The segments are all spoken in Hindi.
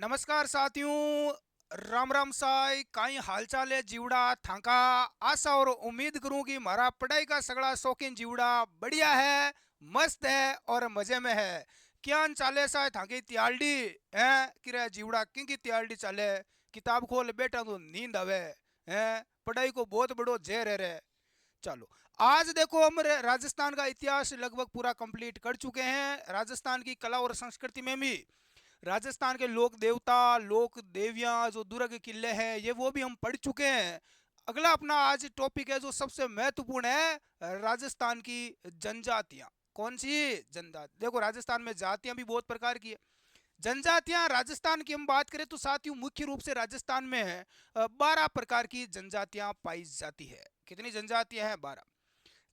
नमस्कार साथियों। राम राम साई काई हालचाल है जीवड़ा थाका। आशा और उम्मीद करूं कि हमारा पढ़ाई का सगड़ा शौकीन जीवड़ा बढ़िया है, मस्त है और मजे में है। क्या चाले साय थाकी त्यालडी है कि जीवड़ा की त्यालडी चाले। किताब खोल बैठा तो नींद आवे है। पढ़ाई को बहुत बड़ो जहर है रे। चलो, आज देखो हम राजस्थान का इतिहास लगभग पूरा कंप्लीट कर चुके हैं। राजस्थान की कला और संस्कृति में भी राजस्थान के लोक देवता, लोक देवियां, जो दुर्ग किले हैं, ये वो भी हम पढ़ चुके हैं। अगला अपना आज टॉपिक है जो सबसे महत्वपूर्ण है, राजस्थान की जनजातियां। कौन सी जनजाति? देखो, राजस्थान में जातियां भी बहुत प्रकार की है। जनजातियां राजस्थान की हम बात करें तो साथियों मुख्य रूप से राजस्थान में है 12 प्रकार की जनजातियां पाई जाती है। कितनी जनजातियां हैं? 12।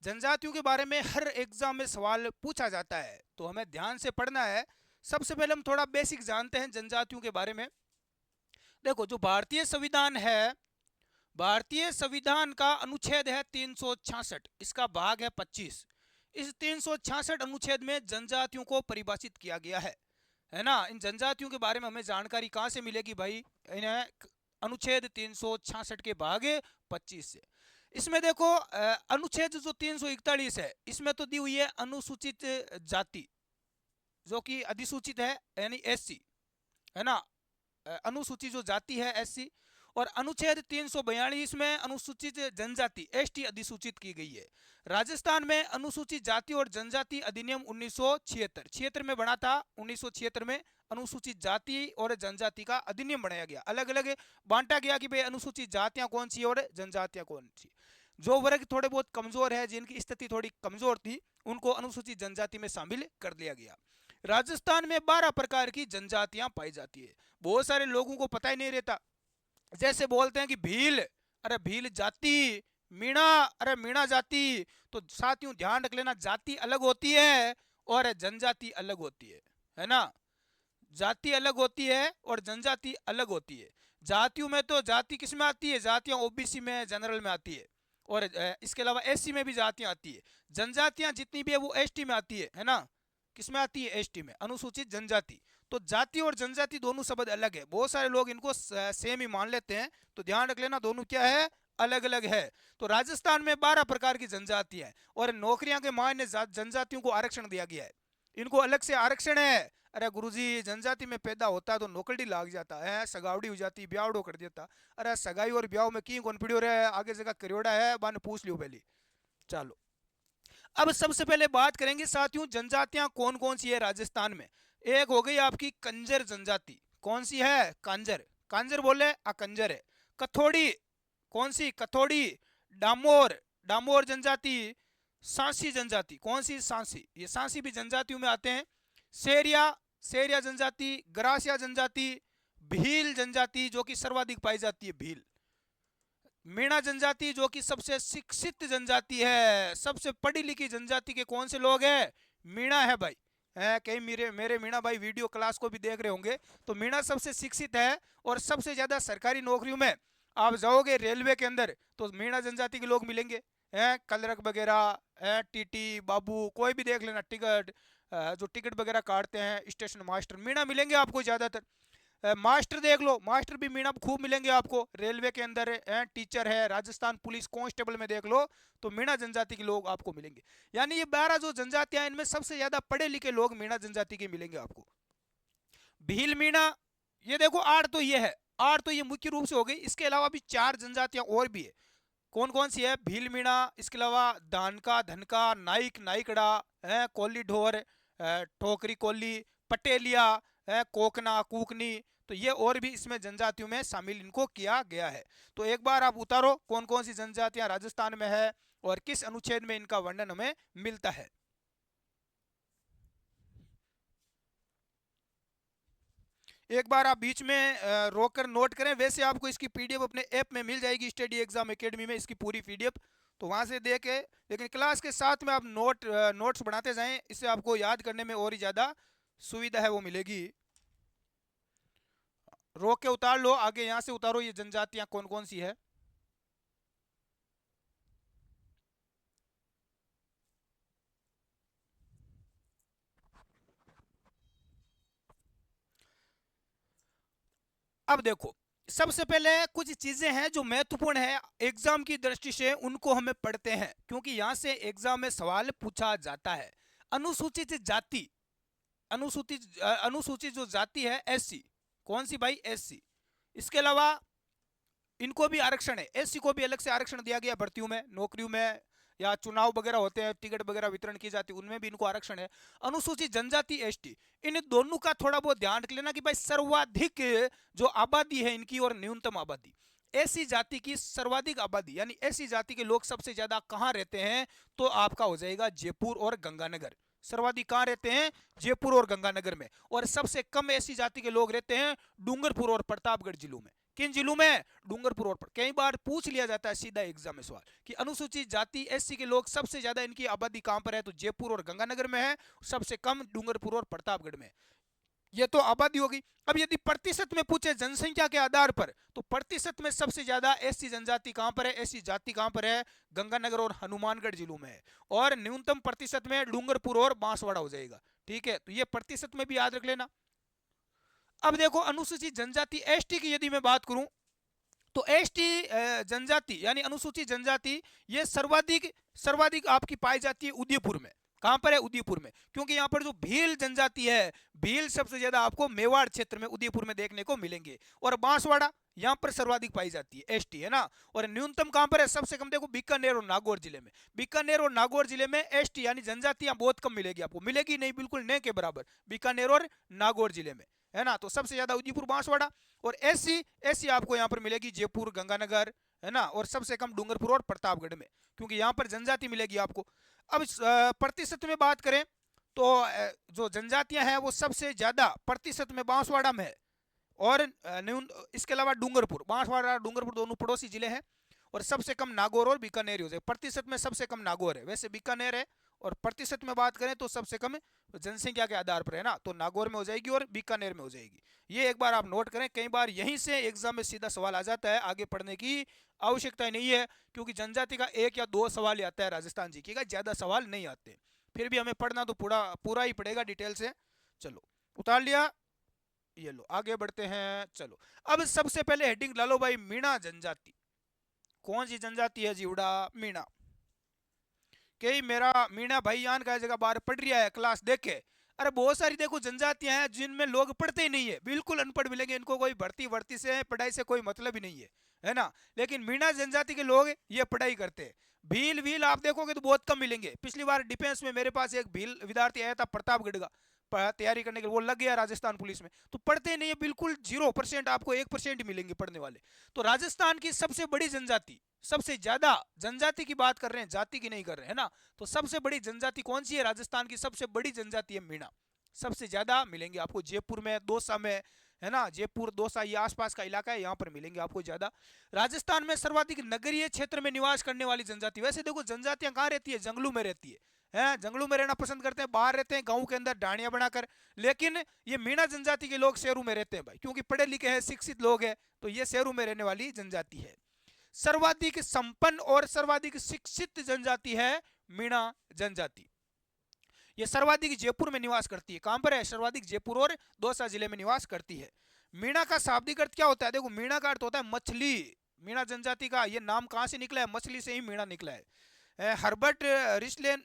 जनजातियों के बारे में हर एग्जाम में सवाल पूछा जाता है, तो हमें ध्यान से पढ़ना है। सबसे पहले हम थोड़ा बेसिक जानते हैं जनजातियों के बारे में। देखो, जो भारतीय संविधान है, भारतीय संविधान का अनुच्छेद है 366, इसका भाग है 25। इस 366 अनुच्छेद में जनजातियों को परिभाषित किया गया है ना। इन जनजातियों के बारे में हमें जानकारी कहाँ से मिलेगी भाई? इन्हें अनुच्छेद 366 के भाग 25 से। इसमें देखो, अनुच्छेद जो 341 है, इसमें तो दी हुई है अनुसूचित जाति, जो कि अधिसूचित है, यानी एससी, है ना। अनुसूचित जो जाति है एससी। और अनुच्छेद 342 में अनुसूचित जनजाति एसटी अधिसूचित की गई है। राजस्थान में अनुसूचित जाति और जनजाति अधिनियम 1976 में बना था। 1976 में अनुसूचित जाति और जनजाति का अधिनियम बनाया गया। अलग अलग बांटा गया कि भाई अनुसूचित जातियां कौन सी और जनजातियां कौन सी। जो वर्ग थोड़े बहुत कमजोर है, जिनकी स्थिति थोड़ी कमजोर थी, उनको अनुसूचित जनजाति में शामिल कर लिया गया। राजस्थान में 12 प्रकार की जनजातियां पाई जाती है। बहुत सारे लोगों को पता ही नहीं रहता। जैसे बोलते हैं कि भील, अरे भील जाति। मीणा, अरे मीणा जाति। तो साथियों ध्यान रख लेना, जाति अलग होती है और जनजाति अलग होती है ना। जाति अलग होती है और जनजाति अलग होती है। जातियों में तो जाति किस में आती है? जातियां ओबीसी में, जनरल में आती है। और इसके अलावा एससी में भी जातियां आती है। जनजातियां जितनी भी है वो एसटी में आती है ना। किस में आती है? एसटी में, अनुसूचित जनजाति। तो जाति और जनजाति दोनों शब्द अलग है। बहुत सारे लोग इनको सेम ही मान लेते हैं, तो ध्यान रख लेना दोनों क्या है, अलग अलग है। तो राजस्थान में 12 प्रकार की जनजातियां हैं और नौकरियां के मायने जनजातियों को आरक्षण दिया गया है। इनको अलग से आरक्षण है। अरे गुरुजी, जनजाति में पैदा होता है तो नौकरी लाग जाता है, सगावड़ी हो जाती, ब्यावड़ो कर देता। अरे सगाई और ब्याह में की कौन पड़ियो रे, आगे जगह करियोड़ा है, बाने पूछ लियो पहले। चलो, अब सबसे पहले बात करेंगे साथियों, जनजातियां कौन कौन सी है राजस्थान में। एक हो गई आपकी कंजर जनजाति। कौन सी है? कांजर। कांजर बोले आ कंजर है। कथोड़ी। कौन सी? कथोड़ी। डामोर, डामोर जनजाति। सांसी जनजाति। कौन सी? सांसी। ये सांसी भी जनजातियों में आते हैं। सेरिया, सेरिया जनजाति। ग्रासिया जनजाति। भील जनजाति, जो कि सर्वाधिक पाई जाती है, भील। मीणा जनजाति, जो कि सबसे शिक्षित जनजाति है। सबसे पढ़ी लिखी जनजाति के कौन से लोग हैं? मीणा है भाई। है कहीं मेरे मेरे मीणा भाई वीडियो क्लास को भी देख रहे होंगे, तो मीणा सबसे शिक्षित है। और सबसे ज्यादा सरकारी नौकरियों में आप जाओगे रेलवे के अंदर तो मीणा जनजाति के लोग मिलेंगे। हैं कलरक वगैरह, है टीटी बाबू, कोई भी देख लेना, टिकट, जो टिकट वगैरह काटते हैं, स्टेशन मास्टर, मीणा मिलेंगे आपको ज्यादातर। मास्टर देख लो, मास्टर भी मीणा खूब मिलेंगे आपको रेलवे के अंदर है। टीचर है, राजस्थान पुलिस कांस्टेबल में देख लो तो मीणा जनजाति के लोग आपको मिलेंगे। यानी ये 12 जो जनजातियां, इनमें सबसे ज्यादा पढ़े लिखे लोग मीणा जनजाति के मिलेंगे आपको। भील मीणा, ये देखो 8 तो ये है। 8 तो ये मुख्य रूप से हो गई। इसके अलावा भी 4 जनजातियां और भी है। कौन कौन सी है? भील मीणा, इसके अलावा दानका, धनका, नाइक, नाइकड़ा, है कोली ढोर, ठोकरी कोली, पटेलिया, है कोकना, कुकनी। तो ये और भी इसमें जनजातियों में शामिल इनको किया गया है। तो एक बार आप उतारो कौन कौन सी जनजातियां राजस्थान में है और किस अनुच्छेद में इनका वर्णन हमें मिलता है। एक बार आप बीच में रोककर नोट करें। वैसे आपको इसकी पीडीएफ अपने ऐप में मिल जाएगी, स्टडी एग्जाम एकेडमी में, इसकी पूरी पीडीएफ, तो वहां से दे के, लेकिन क्लास के साथ में आप नोट्स बनाते जाएं, इससे आपको याद करने में और ही ज़्यादा सुविधा है वो मिलेगी। रोक के उतार लो, आगे यहाँ से उतारो ये जनजातियां कौन कौन सी है। अब देखो, सबसे पहले कुछ चीजें हैं जो महत्वपूर्ण है एग्जाम की दृष्टि से, उनको हमें पढ़ते हैं क्योंकि यहां से एग्जाम में सवाल पूछा जाता है। अनुसूचित जाति, अनुसूचित जो जाति है एससी, कौन सी भाई, एससी। इसके अलावा इनको भी आरक्षण है, एससी को भी अलग से आरक्षण दिया गया भर्तियों में, नौकरियों में, या चुनाव वगैरह होते हैं, टिकट वगैरह वितरण की जाती है, उनमें भी इनको आरक्षण है। अनुसूचित जनजाति एसटी, इन दोनों का थोड़ा बहुत ध्यान रख लेना कि भाई सर्वाधिक जो आबादी है इनकी और न्यूनतम आबादी, ऐसी जाति की सर्वाधिक आबादी यानी ऐसी जाति के लोग सबसे ज्यादा कहां रहते हैं, तो आपका हो जाएगा जयपुर और गंगानगर। सर्वाधिक कहां रहते हैं, जयपुर और गंगानगर में। और सबसे कम ऐसी जाति के लोग रहते हैं डूंगरपुर और प्रतापगढ़ जिलों में। किन जिलों में, डूंगरपुर और कई बार पूछ लिया जाता है सीधा एग्जाम में सवाल कि अनुसूचित जाति एससी के लोग सबसे ज्यादा इनकी आबादी कहां पर है, तो जयपुर और गंगानगर में है, सबसे कम डूंगरपुर और प्रतापगढ़ में। ये तो आबादी होगी। अब यदि प्रतिशत में पूछे जनसंख्या के आधार पर, तो प्रतिशत में सबसे ज्यादा एससी जनजाति कहां पर है, एससी जाति कहां पर है, गंगानगर और हनुमानगढ़ जिलों में है। और न्यूनतम प्रतिशत में डूंगरपुर और बांसवाड़ा हो जाएगा। ठीक है, तो ये प्रतिशत में भी याद रख लेना। अब देखो अनुसूचित जनजाति एसटी की यदि मैं बात करूं, तो एसटी जनजाति यानी अनुसूचित जनजाति ये सर्वाधिक सर्वाधिक आपकी पाई जाती है उदयपुर में। कहां पर है, उदयपुर में, क्योंकि यहां पर जो भील जनजाति है, भील सबसे ज्यादा आपको मेवाड़ क्षेत्र में उदयपुर में देखने को मिलेंगे। और बांसवाड़ा यहां पर सर्वाधिक पाई जाती है एसटी, है ना। और न्यूनतम कहां पर है, सबसे कम देखो बीकानेर और नागौर जिले में। बीकानेर और नागौर जिले में एसटी यानी जनजातियां बहुत कम मिलेगी आपको, मिलेगी नहीं, बिल्कुल नहीं के बराबर, बीकानेर और नागौर जिले में, है ना। तो सबसे ज्यादा उदयपुर बांसवाड़ा। और एससी एससी आपको यहाँ पर मिलेगी जयपुर गंगानगर, है ना। और सबसे कम डूंगरपुर और प्रतापगढ़ में, क्योंकि यहाँ पर जनजाति मिलेगी आपको। अब प्रतिशत में बात करें तो जो जनजातियां हैं वो सबसे ज्यादा प्रतिशत में बांसवाड़ा में है। और इसके अलावा डूंगरपुर, बांसवाड़ा डूंगरपुर दोनों पड़ोसी जिले हैं। और सबसे कम नागौर और बीकानेर हो जाए, प्रतिशत में सबसे कम नागौर है, वैसे बीकानेर है। और प्रतिशत में बात करें तो सबसे कम जनसंख्या के आधार पर, है ना, तो नागौर में हो जाएगी और बीकानेर में हो जाएगी। ये एक बार आप नोट करें, कई बार यहीं से एग्जाम में सीधा सवाल आ जाता है, आगे पढ़ने की आवश्यकता नहीं है, क्योंकि जनजाति का एक या दो सवाल ही आता है राजस्थान जी का, ज्यादा सवाल नहीं आते। फिर भी हमें पढ़ना तो पूरा पूरा ही पड़ेगा डिटेल से। चलो उतार लिया, ये लो आगे बढ़ते हैं। चलो अब सबसे पहले हेडिंग ला लो भाई, मीणा जनजाति। कौन सी जनजाति है जीवड़ा, मीणा। कई मेरा मीणा भाईयान का जगह बाहर पढ़ रहा है क्लास देखे। अरे बहुत सारी देखो जनजातियां हैं जिनमें लोग पढ़ते ही नहीं है, बिल्कुल अनपढ़ मिलेंगे, इनको कोई भर्ती वर्ती से पढ़ाई से कोई मतलब ही नहीं है ना। लेकिन मीणा जनजाति के लोग ये पढ़ाई करते हैं। भील भील आप देखोगे तो बहुत कम मिलेंगे। पिछली बार डिफेंस में मेरे पास एक भील विद्यार्थी आया था प्रतापगढ़ का, तैयारी करने के लिए, वो लग गया राजस्थान पुलिस में। तो पढ़ते नहीं है, बिल्कुल 0%, आपको 1% मिलेंगे पढ़ने वाले। तो राजस्थान की सबसे बड़ी जनजाति, सबसे ज्यादा जनजाति की बात कर रहे हैं, जाति की नहीं कर रहे हैं ना। तो सबसे बड़ी जनजाति कौन सी है, राजस्थान की सबसे बड़ी जनजाति है मीणा। सबसे ज्यादा मिलेंगे आपको जयपुर में, दौसा में, है ना। जयपुर दौसा ये आसपास का इलाका है, यहाँ पर मिलेंगे आपको ज्यादा। राजस्थान में सर्वाधिक नगरीय क्षेत्र में निवास करने वाली जनजाति, वैसे देखो जनजातियां कहाँ रहती है, जंगलों में रहती है, जंगलों में रहना पसंद करते हैं, बाहर रहते हैं गांव के अंदर ढाणियां बनाकर। लेकिन ये मीणा जनजाति के लोग शहरों में रहते हैं भाई, क्योंकि पढ़े लिखे हैं, शिक्षित लोग हैं, तो ये शहरों में रहने वाली जनजाति है। सर्वाधिक संपन्न और सर्वाधिक शिक्षित जनजाति है मीणा जनजाति। ये सर्वाधिक जयपुर में निवास करती है। कहां पर है, सर्वाधिक जयपुर और दौसा जिले में निवास करती है। मीणा का शाब्दिक अर्थ क्या होता है, देखो मीणा का अर्थ होता है मछली। मीणा जनजाति का ये नाम कहां से निकला है, मछली से ही मीणा निकला है। हर्बर्ट रिस्ले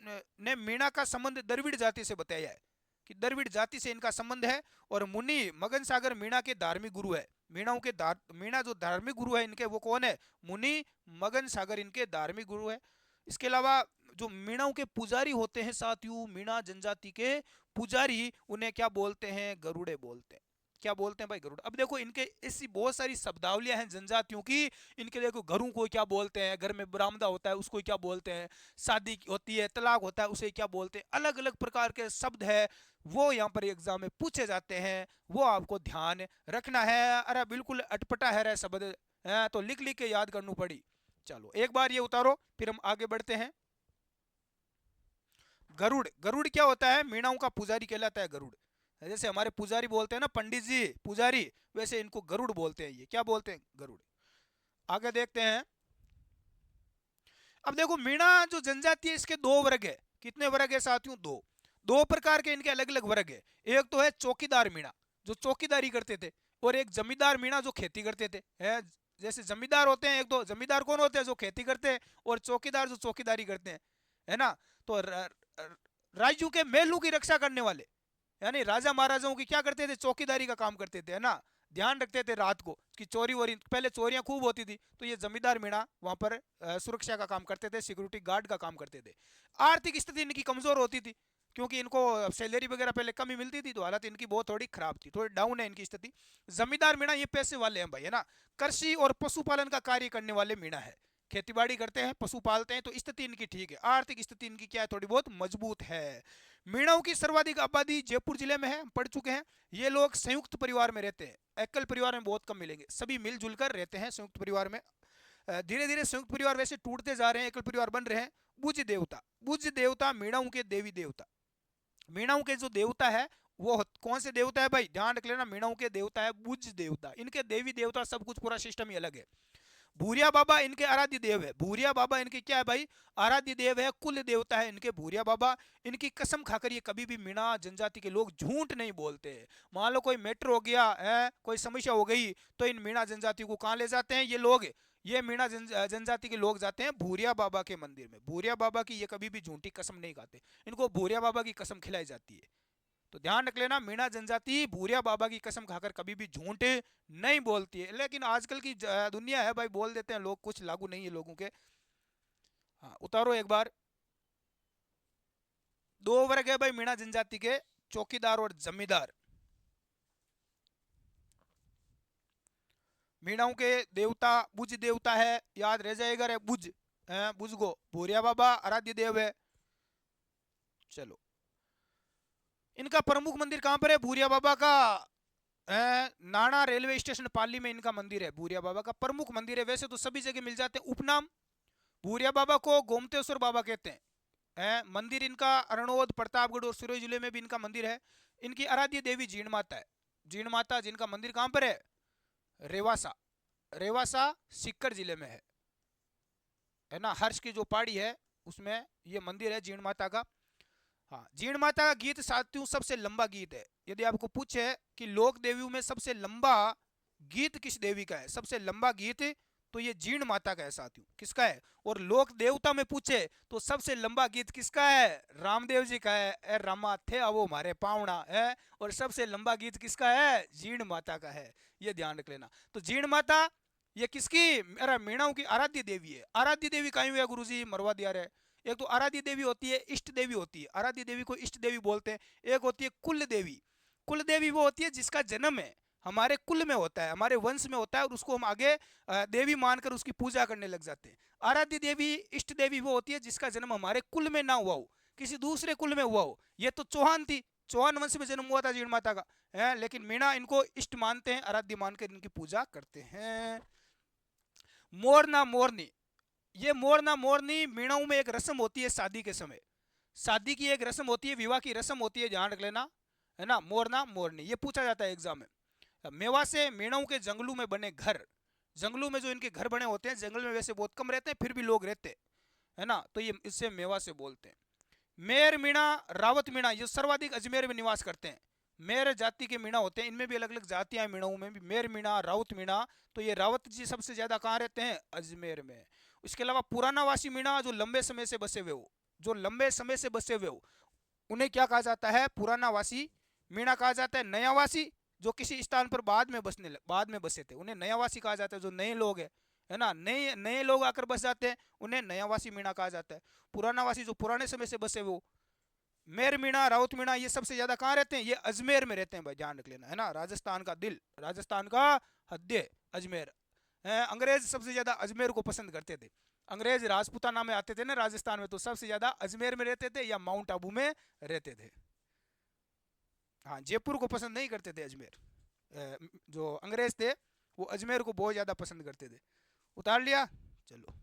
ने मीणा का संबंध द्रविड़ जाति से बताया है कि द्रविड़ जाति से इनका संबंध है। और मुनि मगन सागर मीणा के धार्मिक गुरु है। मीणा जो धार्मिक गुरु है इनके, वो कौन है, मुनि मगन सागर इनके धार्मिक गुरु है। इसके अलावा जो मीणाओं के पुजारी होते हैं साथियों, मीणा जनजाति के पुजारी, उन्हें क्या बोलते हैं, गरुड़े बोलते हैं। क्या बोलते हैं भाई, गरुड़। अब देखो इनके ऐसी बहुत सारी शब्दावलियां हैं जनजातियों की। इनके देखो घरों को क्या बोलते हैं, घर में बरामदा होता है उसको क्या बोलते हैं, शादी होती है तलाक होता है उसे क्या बोलते हैं, अलग अलग प्रकार के शब्द है, वो यहाँ पर एग्जाम में पूछे जाते हैं, वो आपको ध्यान रखना है। अरे बिल्कुल अटपटा है रे शब्द है, तो लिख लिख के याद करनी पड़ी। चलो एक बार ये उतारो, फिर हम आगे बढ़ते हैं। गरुड़, गरुड़ क्या होता है, मीणाओं का पुजारी कहलाता है गरुड़। जैसे हमारे पुजारी बोलते हैं ना पंडित जी पुजारी, वैसे इनको गरुड़ बोलते हैं। ये क्या बोलते हैं, गरुड़। आगे देखते हैं। अब देखो मीणा जो जनजाति है इसके दो वर्ग है। कितने वर्ग है साथियों, दो प्रकार के इनके अलग अलग वर्ग है। एक तो है चौकीदार मीणा, जो चौकीदारी करते थे, और एक जमींदार मीणा जो खेती करते थे है। जैसे जमींदार होते हैं, एक दो जमींदार कौन होते हैं, जो खेती करते हैं, और चौकीदार जो चौकीदारी करते हैं, है ना। तो राज्यों के महलों की रक्षा करने वाले, यानी राजा महाराजाओं की क्या करते थे, चौकीदारी का काम करते थे, है ना। ध्यान रखते थे रात को कि चोरी वोरी, पहले चोरियां खूब होती थी, तो ये जमींदार मीणा वहां पर सुरक्षा का काम करते थे, सिक्योरिटी गार्ड का काम करते थे। आर्थिक स्थिति इनकी कमजोर होती थी, क्योंकि इनको सैलरी वगैरह पहले कम ही मिलती थी, तो हालत इनकी बहुत थोड़ी खराब थी, थोड़ी डाउन है इनकी स्थिति। जमींदार मीणा ये पैसे वाले हैं भाई, है ना। कृषि और पशुपालन का कार्य करने वाले मीणा है, खेती बाड़ी करते हैं, पशु पालते हैं, तो स्थिति इनकी ठीक है, आर्थिक स्थिति इनकी क्या है, थोड़ी बहुत मजबूत है। मीणाओं की सर्वाधिक आबादी जयपुर जिले में है, हम पढ़ चुके हैं। ये लोग संयुक्त परिवार में रहते हैं, एकल परिवार में बहुत कम मिलेंगे, सभी मिलजुल कर रहते हैं संयुक्त परिवार में। धीरे धीरे संयुक्त परिवार वैसे टूटते जा रहे हैं, एकल परिवार बन रहे हैं। बुज देवता, बुज देवता मीणाओं के देवी देवता। मीणाओं के जो देवता है वो कौन से देवता है भाई, ध्यान रख लेना, मीणाओं के देवता है बुज देवता। इनके देवी देवता सब कुछ पूरा सिस्टम ही अलग है। भूरिया बाबा इनके आराध्य देव है, भूरिया बाबा इनके क्या है भाई, आराध्य देव है, कुल देवता है इनके भूरिया बाबा। इनकी कसम खाकर ये कभी भी मीणा जनजाति के लोग झूठ नहीं बोलते। मान लो कोई मैटर हो गया है, कोई समस्या हो गई, तो इन मीणा जनजाति को कहाँ ले जाते हैं ये लोग, ये मीणा जनजाति के लोग जाते हैं भूरिया बाबा के मंदिर में। भूरिया बाबा की ये कभी भी झूठी कसम नहीं खाते, इनको भूरिया बाबा की कसम खिलाई जाती है। तो ध्यान रख लेना, मीणा जनजाति भूरिया बाबा की कसम खाकर कभी भी झूठ नहीं बोलती है। लेकिन आजकल की दुनिया है भाई, बोल देते हैं लोग, कुछ लागू नहीं है लोगों के। हाँ उतारो एक बार। दो वर्ग है भाई मीणा जनजाति के, चौकीदार और जमींदार। मीणाओं के देवता बुज देवता है, याद रह जाएगा रे, बुज बुज गो, भूरिया बाबा आराध्य देव है। चलो, इनका प्रमुख मंदिर कहां पर है भूरिया बाबा का, नाना रेलवे स्टेशन पाली में इनका मंदिर है, भूरिया बाबा का प्रमुख मंदिर है। वैसे तो सभी जगह मिल जाते हैं उपनाम। भूरिया बाबा को गोमतेश्वर बाबा कहते हैं। मंदिर इनका अरणोद, प्रतापगढ़ और सिरोही जिले में भी इनका मंदिर है। इनकी आराध्य देवी जीण माता है, जीण माता, जिनका मंदिर कहां पर है, रेवासा, रेवासा सीकर जिले में है ना। हर्ष की जो पहाड़ी है उसमें ये मंदिर है जीण माता का। हाँ, जीण माता का गीत साथियों सबसे लंबा गीत है। यदि आपको पूछे कि लोक देवियों में सबसे लंबा गीत किस देवी का है, सबसे लंबा गीत, तो ये जीण माता का है साथियों। किसका है, और लोक देवता में पूछे तो सबसे लंबा गीत किसका है, रामदेव जी का है, ए रामा थे वो हमारे पावना है। और सबसे लंबा गीत किसका है, जीण माता का है, ये ध्यान रख लेना। तो जीण माता ये किसकी, अरे मीणाओं की आराध्य देवी है। आराध्य देवी कहीं हुआ गुरु जी, मरवा दिया रहे। एक तो आराध्य देवी होती है, इष्ट देवी होती है, आराध्य देवी को इष्ट देवी बोलते हैं। एक होती है कुल देवी, कुल देवी वो होती है जिसका जन्म है हमारे कुल में होता है, हमारे वंश में होता है, और उसको हम आगे देवी मानकर उसकी पूजा करने लग जाते हैं। आराध्य देवी, इष्ट देवी वो होती है जिसका जन्म हमारे कुल में ना हुआ हो, किसी दूसरे कुल में हुआ हो। ये तो चौहान थी, चौहान वंश में जन्म हुआ था जीण माता का है, लेकिन मीणा इनको इष्ट मानते हैं, आराध्य मानकर इनकी पूजा करते हैं। मोरना मोरनी, ये मोरना मोरनी मीणाओं में एक रस्म होती है शादी के समय, शादी की एक रस्म होती है, विवाह की रस्म होती है, ध्यान रख लेना, है ना। मोरना मोरनी ये पूछा जाता है एग्जाम में। मेवा से मीणाओं के जंगलों में बने घर, जंगलों में जो इनके घर बने होते हैं, जंगल में वैसे बहुत कम रहते हैं, फिर भी लोग रहते हैं ना, तो ये इससे मेवा से बोलते हैं। मेर मीणा, रावत मीणा, ये सर्वाधिक अजमेर में निवास करते हैं। मेर जाति के मीणा होते हैं, इनमें भी अलग अलग जातियां हैं मीणाओं में भी, मेर मीणा, राउत मीणा। तो ये रावत जी सबसे ज्यादा कहाँ रहते हैं, अजमेर में। इसके अलावा पुराना वासी मीणा, जो लंबे समय से बसे हुए हो, जो लंबे समय से बसे हुए हो, उन्हें क्या कहा जाता है, पुराना वासी मीणा कहा जाता है। नया वासी, जो किसी स्थान पर बाद में बसे थे, उन्हें नया वासी कहा जाता है। जो नए लोग है ना, नए नए लोग आकर बस जाते हैं, उन्हें नया वासी मीणा कहा जाता है। पुराना वासी जो पुराने समय से बसे वो। मेर मीणा, राउत मीणा, ये सबसे ज्यादा कहाँ रहते हैं, ये अजमेर में रहते हैं भाई, ध्यान रख लेना, है ना। राजस्थान का दिल, राजस्थान का हृदय अजमेर। अंग्रेज सबसे ज्यादा अजमेर को पसंद करते थे। अंग्रेज राजपूताना में आते थे ना राजस्थान में, तो सबसे ज्यादा अजमेर में रहते थे या माउंट आबू में रहते थे। हाँ, जयपुर को पसंद नहीं करते थे अजमेर। जो अंग्रेज थे वो अजमेर को बहुत ज्यादा पसंद करते थे। उतार लिया। चलो,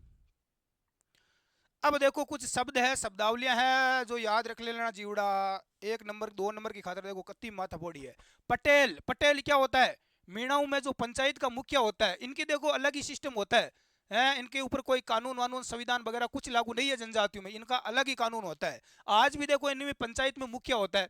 अब देखो कुछ शब्द है, शब्दावलियां हैं जो याद रख लेना जीवड़ा। एक नंबर, दो नंबर की खातर देखो कत्ती माथा फोड़ी है। पटेल, पटेल क्या होता है, मीणाओं में जो पंचायत का मुखिया होता है, इनके देखो अलग ही सिस्टम होता है, इनके ऊपर कोई कानून वानून संविधान वगैरह कुछ लागू नहीं है जनजातियों में, इनका अलग ही कानून होता है। आज भी देखो इनमें पंचायत में मुखिया होता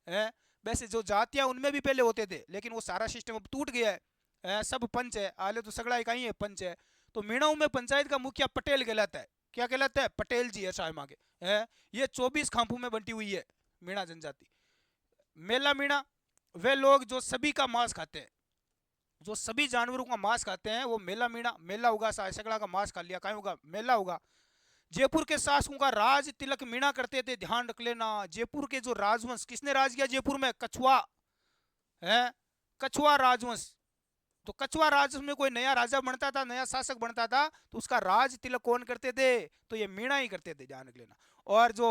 है। वैसे जो जातियां उनमें भी पहले होते थे, लेकिन वो सारा सिस्टम अब टूट गया है। सब पंच है, आले तो सगड़ा इकाई है, पंच है। तो मीणाऊ में पंचायत का मुखिया पटेल कहलाता है। क्या कहलाता है? पटेल जी है साहब आगे है। ये 24 खांपू में बंटी हुई है मीणा जनजाति। मेला मीणा वे लोग जो सभी का मांस खाते हैं, जो सभी जानवरों का मांस खाते हैं, वो मेला मीणा। मेला होगा सगड़ा का मांस खा लिया, कहीं होगा मेला होगा। जयपुर के शासकों का राज तिलक मीणा करते थे, ध्यान रख लेना। जयपुर के जो राजवंश, किसने राज किया जयपुर में? कछुआ है, कछुआ राजवंश। तो कछुआ राजवंश में कोई नया राजा बनता था, नया शासक बनता था, तो उसका राज तिलक कौन करते थे? तो ये मीणा ही करते थे, ध्यान रख लेना। और जो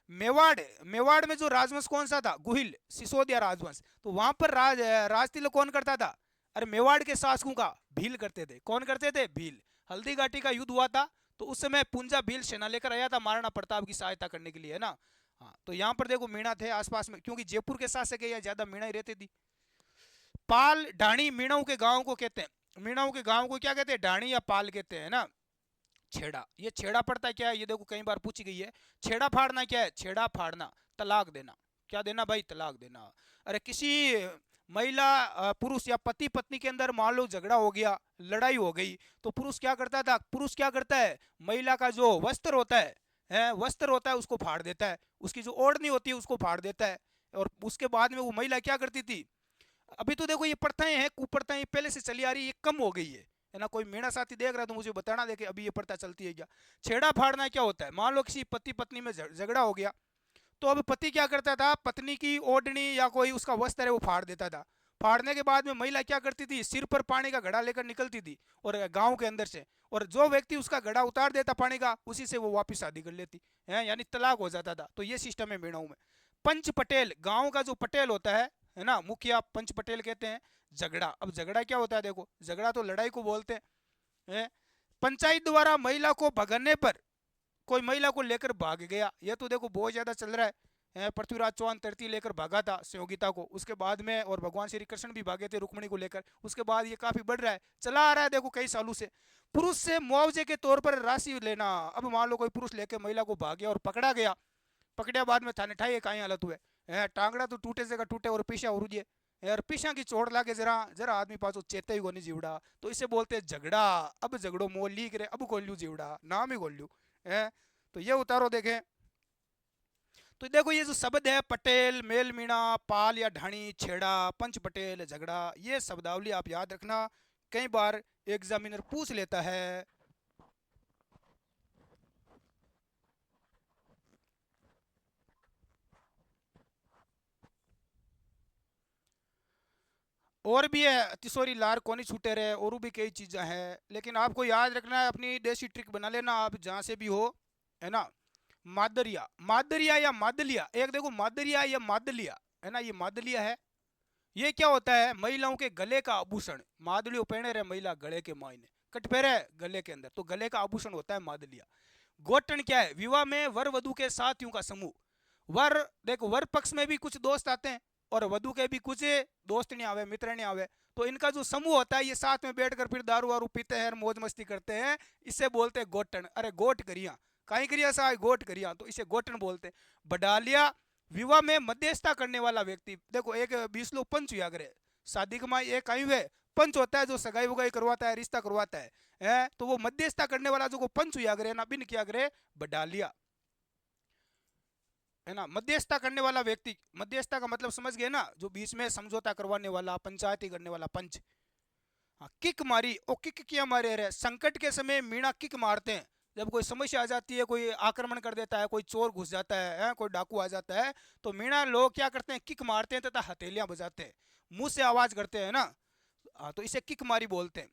मेवाड़, मेवाड़ में जो राजवंश कौन सा था? गुहिल, सिसोदिया राजवंश। तो वहां पर राज तिलक कौन करता था? अरे मेवाड़ के शासकों का भील करते थे। कौन करते थे? भील। हल्दी घाटी का युद्ध हुआ था, तो उस समय पुंजा भील सेना लेकर आया था महाराणा प्रताप की सहायता करने के लिए, है ना। हाँ, तो यहाँ पर देखो मीणा थे आसपास में, क्योंकि जयपुर के शासक है, ज्यादा मीणा ही रहती थी। पाल ढाणी मीणाओं के गांव को कहते हैं। मीणाओं के गांव को क्या कहते हैं? ढाणी या पाल कहते हैं ना। छेड़ा, ये छेड़ा पड़ता क्या है? ये देखो कई बार पूछी गई है। छेड़ा फाड़ना क्या है? छेड़ा फाड़ना, तलाक देना। क्या देना भाई? तलाक देना। अरे किसी महिला पुरुष या पति पत्नी के अंदर मान लो झगड़ा हो गया, लड़ाई हो गई, तो पुरुष क्या करता था? पुरुष क्या करता है? महिला का जो वस्त्र होता है वस्त्र होता है, उसको फाड़ देता है। उसकी जो ओढ़नी होती है उसको फाड़ देता है। और उसके बाद में वो महिला क्या करती थी? अभी तो देखो ये प्रथाएं हैं, कुप्रथाएं पहले से चली आ रही है, ये कम हो गई है ना। कोई मेरा साथी देख रहा है तो मुझे बताना दे कि अभी ये प्रथा चलती है क्या। छेड़ा फाड़ना क्या होता है? मान लो किसी पति पत्नी में झगड़ा हो गया, तो अब पति क्या करता था? पत्नी की ओढ़नी या कोई उसका वस्त्र है वो फाड़ देता था। फाड़ने के बाद में महिला क्या करती थी? सिर पर पानी का घड़ा लेकर निकलती थी और गांव के अंदर से, और जो व्यक्ति उसका घड़ा उतार देता पानी का, उसी से वो वापिस शादी कर लेती है, यानी तलाक हो जाता था। तो ये सिस्टम है मीणाओं में। पंच पटेल, गांव का जो पटेल होता है ना, मुखिया, पंच पटेल कहते हैं। झगड़ा, अब झगड़ा क्या होता है? देखो झगड़ा तो लड़ाई को बोलते हैं। पंचायत द्वारा महिला को भगाने पर, कोई महिला को लेकर भाग गया, ये तो देखो बहुत ज्यादा चल रहा है। पृथ्वीराज चौहान तरती लेकर भागा था संयोगिता को, उसके बाद में, और भगवान श्री कृष्ण भी भागे थे रुक्मणी को लेकर। उसके बाद ये काफी बढ़ रहा है, चला आ रहा है देखो कई सालों से। पुरुष से मुआवजे के तौर पर राशि लेना। अब मान लो कोई पुरुष लेकर महिला को भाग गया और पकड़ा गया, पकड़े बाद में थाने ठाई कहीं हालत हुए टांगड़ा तो टूटे जगह टूटे और पीछा उरुजे यार, पीछा की चोट लागे जरा जरा आदमी पास चेते ही गोनी जीवड़ा, तो इसे बोलते हैं झगड़ा। अब झगड़ो मोल ली करे, अब गोल्यू जीवड़ा, नाम ही गोल्यू है। तो ये उतारो देखे। तो देखो ये जो शब्द है, पटेल, मेल मीणा, पाल या ढाणी, छेड़ा, पंच पटेल, झगड़ा, ये शब्दावली आप याद रखना, कई बार एग्जामिनर पूछ लेता है। और भी है, तिसोरी लार कोनी छूटे रहे, और भी कई चीज़ें हैं, लेकिन आपको याद रखना है, अपनी देसी ट्रिक बना लेना आप जहाँ से भी हो, है ना। मादरिया, मादरिया या मादलिया, एक देखो मादरिया या मादलिया, है ना, ये मादलिया है। ये क्या होता है? महिलाओं के गले का आभूषण। मादलियो पहने रहे महिला गले के मायने, कट पहरे गले के अंदर, तो गले का आभूषण होता है मादलिया। गोटन क्या है? विवाह में वर वधु के साथियों का समूह। वर, देखो वर पक्ष में भी कुछ दोस्त आते हैं और वधु के भी कुछ दोस्त नहीं आवे, मित्र नहीं आवे, तो इनका जो समूह होता है, ये साथ में बैठकर फिर दारू वारू पीते हैं, मौज मस्ती करते हैं, इसे बोलते हैं गोटन। अरे गोट करिया, कहीं करिया सा गोट करिया, तो इसे गोटन बोलते हैं। बडालिया, विवाह में मध्यस्थता करने वाला व्यक्ति। देखो एक 20 लोग पंच हुआ करे शादी के, एक कहीं हुए पंच होता है जो सगाई वगाई करवाता है, रिश्ता करवाता है, तो वो मध्यस्थता करने वाला जो पंच हुआ करे ना, बिन किया करे बडालिया, है ना। मध्यस्थता करने वाला व्यक्ति, मध्यस्थता का मतलब समझ गए ना, जो बीच में समझौता करवाने वाला, पंचायती करने वाला पंच। हाँ, किक मारी, ओ किक किया मारे रहे, संकट के समय मीणा किक मारते हैं। जब कोई समस्या आ जाती है, कोई आक्रमण कर देता है, कोई चोर घुस जाता है, कोई डाकू आ जाता है, तो मीणा लोग क्या करते हैं? किक मारते हैं तथा हथेलियां बजाते हैं, मुंह से आवाज करते हैं ना। तो इसे किक मारी बोलते हैं।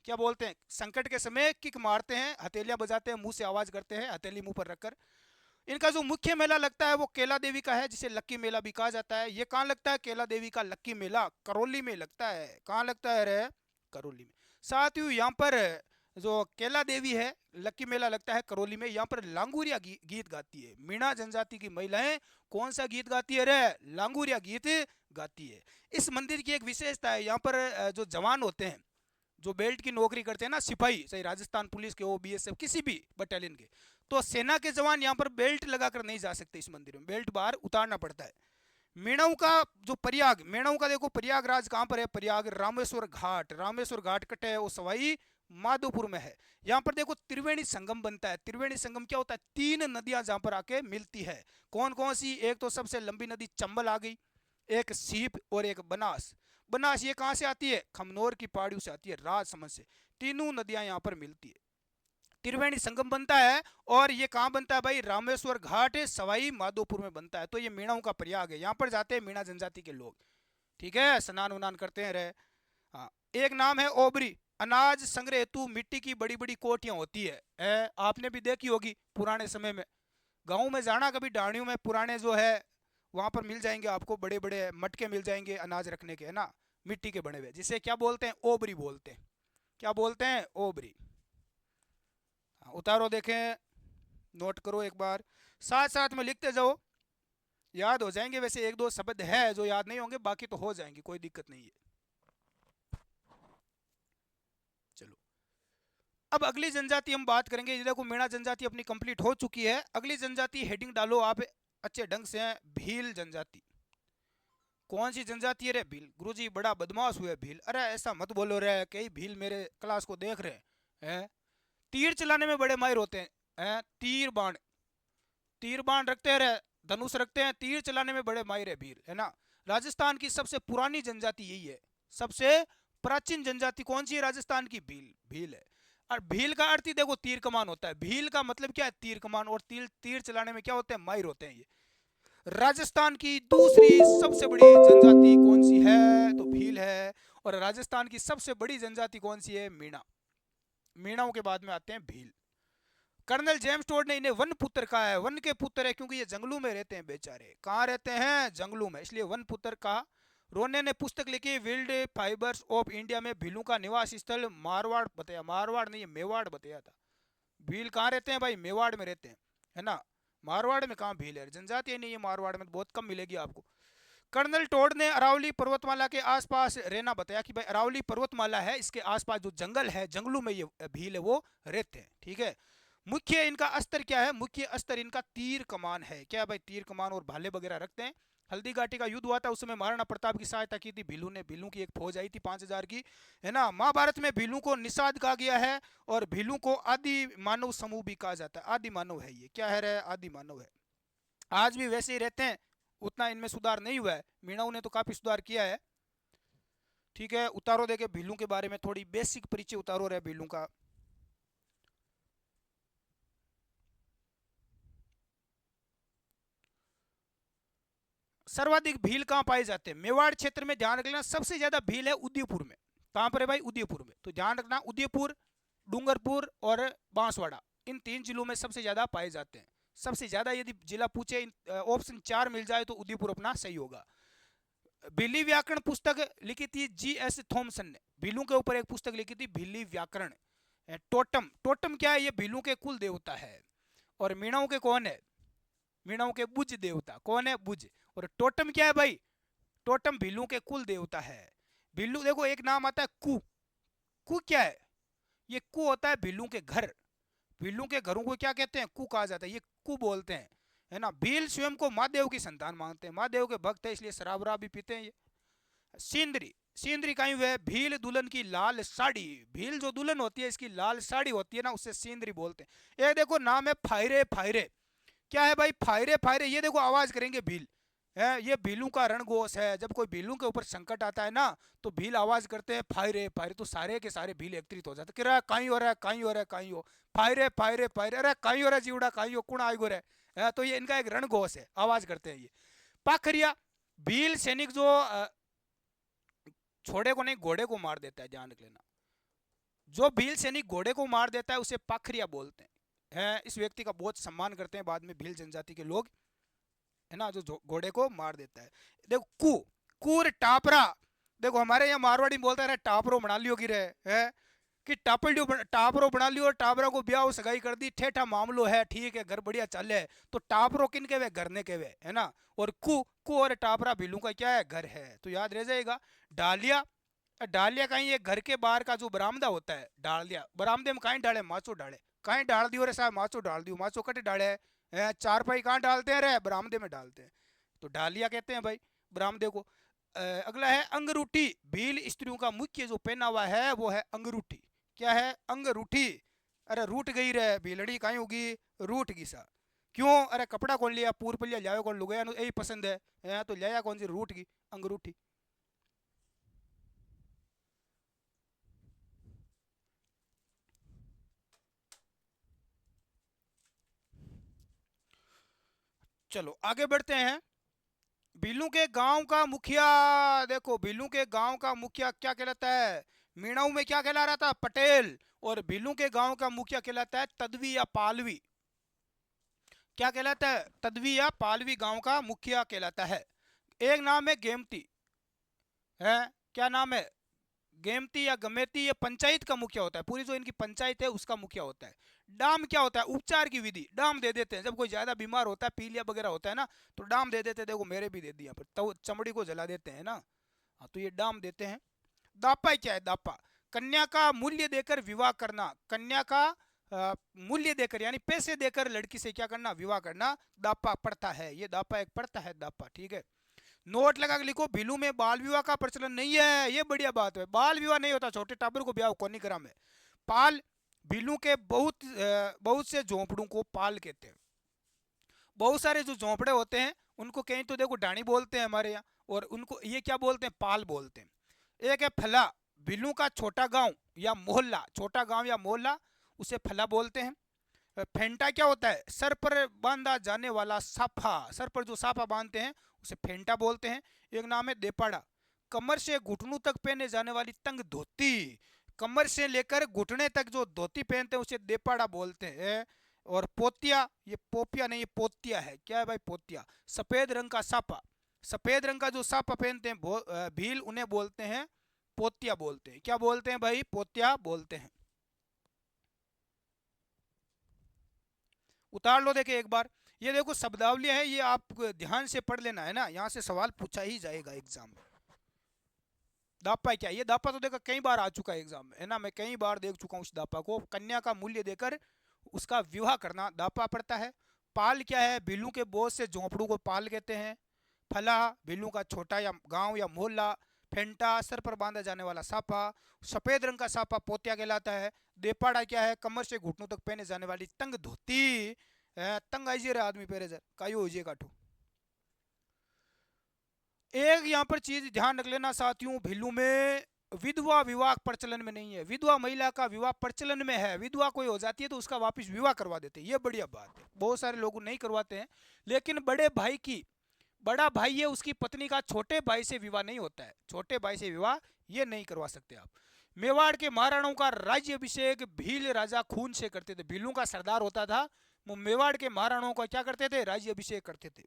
क्या बोलते हैं? संकट के समय किक मारते हैं, हथेलियां बजाते हैं, मुंह से आवाज करते हैं, हथेली मुंह पर रखकर। इनका जो मुख्य मेला लगता है वो केला देवी का है, जिसे लक्की मेला भी कहा जाता है। ये कहाँ लगता है? केला देवी का लक्की मेला करौली में लगता है। कहाँ लगता है रे? करौली में। साथ ही यहाँ पर जो केला देवी है, लक्की मेला लगता है करौली में, यहाँ पर लांगुरिया गीत गाती है। मीणा जनजाति की महिलाएं कौन सा गीत गाती है रे? लांगुरिया गीत गाती है। इस मंदिर की एक विशेषता है, यहाँ पर जो जवान होते हैं, जो बेल्ट की नौकरी करते हैं ना, सिपाही, चाहे राजस्थान पुलिस के हो, बीएसएफ, किसी भी बटालियन के, तो सेना के जवान यहाँ पर बेल्ट लगाकर नहीं जा सकते। इस मंदिर में बेल्ट बाहर उतारना पड़ता है। मेणऊ का जो प्रयाग, मेणऊ का देखो प्रयागराज कहाँ पर है, प्रयाग रामेश्वर घाट, रामेश्वर घाट कटे है वो सवाई माधोपुर में है। यहाँ पर देखो त्रिवेणी संगम बनता है। त्रिवेणी संगम क्या होता है, तीन नदियां जहां पर आके मिलती है। कौन कौन सी, एक तो सबसे लंबी नदी चंबल आ गई, एक सीप और एक बनास। बनास ये कहाँ से आती है, खमनोर की पहाड़ियों से आती है, राजसमंद से। तीनों नदियां यहाँ पर मिलती है, त्रिवेणी संगम बनता है। और ये कहाँ बनता है भाई, रामेश्वर घाट सवाई माधोपुर में बनता है। तो ये मीणाओं का प्रयाग है, यहाँ पर जाते हैं मीणा जनजाति के लोग, ठीक है, स्नान उनान करते हैं रहे। हाँ, एक नाम है ओबरी, अनाज संग्रह हेतु मिट्टी की बड़ी बड़ी कोटियां होती है, आपने भी देखी होगी पुराने समय में। गाँव में जाना कभी, डाणियों में पुराने जो है वहां पर मिल जाएंगे आपको बड़े बड़े मटके मिल जाएंगे अनाज रखने के, है ना, मिट्टी के बने हुए, जिसे क्या बोलते हैं, ओबरी बोलते हैं। क्या बोलते हैं, ओबरी। उतारो देखें, नोट करो एक बार, साथ साथ में लिखते जाओ, याद हो जाएंगे। वैसे एक दो शब्द है जो याद नहीं होंगे, बाकी तो हो जाएंगे, कोई दिक्कत नहीं है। चलो, अब अगली जनजाति हम बात करेंगे। देखो मीणा जनजाति अपनी कंप्लीट हो चुकी है। अगली जनजाति हेडिंग डालो आप अच्छे ढंग से, भील जनजाति। कौन सी जनजाति है रे, भील। गुरुजी बड़ा बदमाश हुए भील। अरे ऐसा मत बोलो रे, कई भील मेरे क्लास को देख रहे हैं, तीर चलाने में बड़े माहिर होते हैं, तीर बाण, तीर बाण रखते हैं, धनुष रखते हैं, तीर चलाने में बड़े माहिर है भील, है ना। राजस्थान की सबसे पुरानी जनजाति यही है, सबसे प्राचीन जनजाति कौन सी है, राजस्थान की भील, भील है। और भील का अर्थ ही देखो तीर कमान होता है। भील का मतलब क्या है, तीर कमान, और तीर तीर चलाने में क्या होते हैं, माहिर होते हैं ये। राजस्थान की दूसरी सबसे बड़ी जनजाति कौन सी है, तो भील है। और राजस्थान की सबसे बड़ी जनजाति कौन सी है, मीणा। मीणाओं के बाद में आते हैं भील। कर्नल जेम्स टोड ने इन्हें वन पुत्र कहा है। वन के पुत्र है क्योंकि ये जंगलों में रहते हैं बेचारे। कहाँ रहते हैं, जंगलों में, इसलिए वन पुत्र कहा। रोने ने पुस्तक लिखी विल्ड फाइबर्स ऑफ इंडिया में भीलों का निवास स्थल मारवाड़ बताया, मारवाड़ नहीं मेवाड़ बताया था। भील कहाँ रहते हैं भाई, मेवाड़ में रहते हैं, है ना। मारवाड़ में कहाँ भील है, जनजाति नहीं है मारवाड़ में, बहुत कम मिलेगी आपको। कर्नल टोड ने अरावली पर्वतमाला के आसपास रहना बताया कि भाई अरावली पर्वतमाला है, इसके आसपास जो जंगल है, जंगलों में ये भील है वो रहते हैं, ठीक है। मुख्य इनका अस्त्र क्या है, मुख्य अस्त्र इनका तीर कमान है। क्या है भाई, तीर कमान और भाले वगैरह रखते हैं। हल्दी घाटी का युद्ध हुआ था, उस समय महाराणा प्रताप की सहायता की थी भीलू ने। भीलू की एक फौज आई थी 5,000 की, है ना। महाभारत में भीलू को निषाद कहा गया है, और भीलू को आदि मानव समूह भी कहा जाता है। आदि मानव है ये, क्या है रे, आदि मानव है। आज भी वैसे ही रहते हैं, उतना इनमें सुधार नहीं हुआ है। मीणाओं ने तो काफी सुधार किया है, ठीक है। उतारो देखे भीलू के बारे में थोड़ी बेसिक परिचय उतारो रहे भीलू का। सर्वाधिक भील कहाँ पाए जाते हैं, मेवाड़ क्षेत्र में। ध्यान रखना सबसे ज्यादा भील है उदयपुर में। कहाँ पर है भाई, उदयपुर में। तो ध्यान रखना उदयपुर, डूंगरपुर और बांसवाड़ा, इन तीन जिलों में सबसे ज्यादा पाए जाते हैं। सबसे ज्यादा यदि जिला पूछे, ऑप्शन 4 मिल जाए तो उदयपुर अपना सही होगा। भीली व्याकरण पुस्तक लिखी थी G.S. थॉमसन ने। भीलू के ऊपर एक पुस्तक लिखी थी भीली व्याकरण। टोटम, टोटम क्या है, ये भीलू के कुल देवता है। और मीणाओं के कौन है, मीणाओं के बुज देवता कौन है, बुज। और टोटम क्या है भाई, टोटम भीलू के कुल देवता है। भीलू देखो एक नाम आता है कु, कु क्या है, ये कु होता है भीलू के घर। भीलू के घरों को क्या कहते हैं, कु कहा जाता है, ये कु बोलते हैं, है ना। भील स्वयं को महादेव की संतान मानते हैं, महादेव के भक्त है, इसलिए शराब वराब भी पीते हैं ये। सिंदरी, सिंदरी कहीं हुए भील दुल्हन की लाल साड़ी। भील जो दुल्हन होती है इसकी लाल साड़ी होती है ना, उससे सिंदरी बोलते हैं। ये देखो नाम है फायरे, फायरे क्या है भाई, फायरे, फायरे, ये देखो आवाज करेंगे भील है। ये भीलू का रणघोष है। जब कोई भीलू के ऊपर संकट आता है ना, तो भील आवाज करते हैं फायरे, फायरे, तो सारे के सारे भील एकत्रित हो जाते, कि रहा कहीं हो रहा है, कहीं हो रहा है, कहीं हो, फायरे, फायरे, फायरे, अरे कहीं हो रहा है जीवड़ा, कहीं हो, कुण आयो रे, तो ये इनका एक रणघोष है, आवाज करते हैं ये। पाखरिया, भील सैनिक जो छोड़े को नहीं घोड़े को मार देता है, ध्यान रख लेना। जो भील सैनिक घोड़े को मार देता है उसे पाखरिया बोलते हैं। इस व्यक्ति का बहुत सम्मान करते हैं बाद में भील जनजाति के लोग, है ना, जो घोड़े को मार देता है। देखो कु, कुर टापरा, देखो हमारे यहाँ मारवाड़ी बोलता है टापरो बना लियो की रहे है, कि टापड़ियो टापरो बना लियो, टापरा को ब्याह सगाई कर दी, ठेठा मामलो है, ठीक है, घर बढ़िया चल है। तो टापरो किन के वे, घर ने के वे, है ना। और कु और टापरा भीलू का क्या है, घर है, तो याद रह जाएगा। डालिया, डालिया कहीं ये घर के बाहर का जो बरामदा होता है, डालिया, बरामदे में कहीं डाले, माचो डाले, कहीं डाल दियो रे साहब, माचो डाल दियो, माचो कटे डाले, चारपाई कहाँ डालते हैं रे, बरामदे में डालते हैं। तो ढालिया कहते हैं भाई बरामदे को। अगला है अंगरूठी। भील स्त्रियों का मुख्य जो पहनावा है वो है अंगरूठी। क्या है? अंगरूठी। अरे रूठ गई रे भीलड़ी कहीं होगी, रूठ गई सा। क्यों? अरे कपड़ा कौन लिया, पूर पर लिया जाओ कौन, लुगाया यही पसंद है तो लिया कौन सी, रूठ गई अंगरूठी। चलो आगे बढ़ते हैं। भीलू के गांव का मुखिया, देखो भीलू के गांव का मुखिया क्या कहलाता है? मीणाऊ में क्या कहला रहा था? पटेल। और भीलू के गांव का मुखिया कहलाता है तदवी या पालवी। क्या कहलाता है? तदवी या पालवी गांव का मुखिया कहलाता है। एक नाम है गेमती। है? क्या नाम है? गेमती या गमेती, ये पंचायत का मुखिया होता है, पूरी जो इनकी पंचायत है उसका मुखिया होता है। डाम क्या होता है? उपचार की विधि। डाम दे देते हैं जब कोई ज्यादा बीमार होता है, पीलिया वगैरह होता है ना, तो डाम दे देते हैं। देखो मेरे भी दे दिया पर, तो चमड़ी को जला देते हैं ना। हाँ तो ये डाम देते हैं। दापा क्या है? दापा कन्या का मूल्य देकर विवाह करना। कन्या का मूल्य देकर यानी पैसे देकर लड़की से क्या करना? विवाह करना, दापा पड़ता है। ये दापा एक पड़ता है, दापा। ठीक है। नोट लगा के लिखो, भीलू में बाल विवाह का प्रचलन नहीं है। ये बढ़िया बात है, बाल विवाह नहीं होता, छोटे टाबर को ब्याह कौन नहीं करा में। पाल, भीलू के बहुत से झोंपड़ों को पाल कहते हैं। बहुत सारे जो झोंपड़े होते हैं उनको कहीं तो देखो डाणी बोलते हैं हमारे यहाँ, और उनको ये क्या बोलते हैं? पाल बोलते हैं। एक है फला। भीलू का छोटा गांव या मोहल्ला, छोटा गांव या मोहल्ला, उसे फला बोलते हैं। फेंटा क्या होता है? सर पर बांधा जाने वाला साफा। सर पर जो साफा बांधते हैं उसे फेंटा बोलते हैं। एक नाम है देपाड़ा। कमर से घुटनों तक पहने जाने वाली तंग धोती। कमर से लेकर घुटने तक जो धोती पहनते हैं उसे देपाड़ा बोलते हैं। और पोतिया, ये पोपिया नहीं, ये पोतिया है। क्या है भाई? पोतिया। सफेद रंग का सापा। सफेद रंग का जो सापा पहनते हैं भील, उन्हें बोलते हैं पोतिया बोलते हैं। क्या बोलते हैं भाई? पोतिया बोलते हैं। उतार लो देखे एक बार। ये देखो शब्दावली है, ये आप ध्यान से पढ़ लेना है ना, यहाँ से सवाल पूछा ही जाएगा एग्जाम में। दापा क्या? ये दापा तो देखा कई बार आ चुका है एग्जाम में, है ना, मैं कई बार देख चुका हूँ इस दापा को। कन्या का मूल्य देकर उसका विवाह करना, दापा पड़ता है। पाल क्या है? भीलू के बहुत से झोंपड़ों को पाल कहते हैं। फला, भीलू का छोटा या गांव या मोहल्ला। फेंटा, सर पर बांधा जाने वाला सापा। सफेद रंग का सापा पोतिया कहलाता है। देपाड़ा क्या है? कमर से घुटनों तक पहने जाने वाली तंग धोती। तंग आई रे आदमी पहरे सर कायो हो काठू। एक यहाँ पर चीज ध्यान रख लेना साथियों, भीलू में विधवा विवाह प्रचलन में नहीं है। विधवा महिला का विवाह प्रचलन में है। विधवा कोई हो जाती है तो उसका वापस विवाह करवा देते हैं, ये बढ़िया बात है। बहुत सारे लोग नहीं करवाते हैं, लेकिन बड़े भाई की, बड़ा भाई है उसकी पत्नी का छोटे भाई से विवाह नहीं होता है। छोटे भाई से विवाह ये नहीं करवा सकते आप। मेवाड़ के महाराणाओं का राज्य अभिषेक भील राजा खून से करते थे। भीलों का सरदार होता था, वो मेवाड़ के महाराणाओं का क्या करते थे? राज्य अभिषेक करते थे।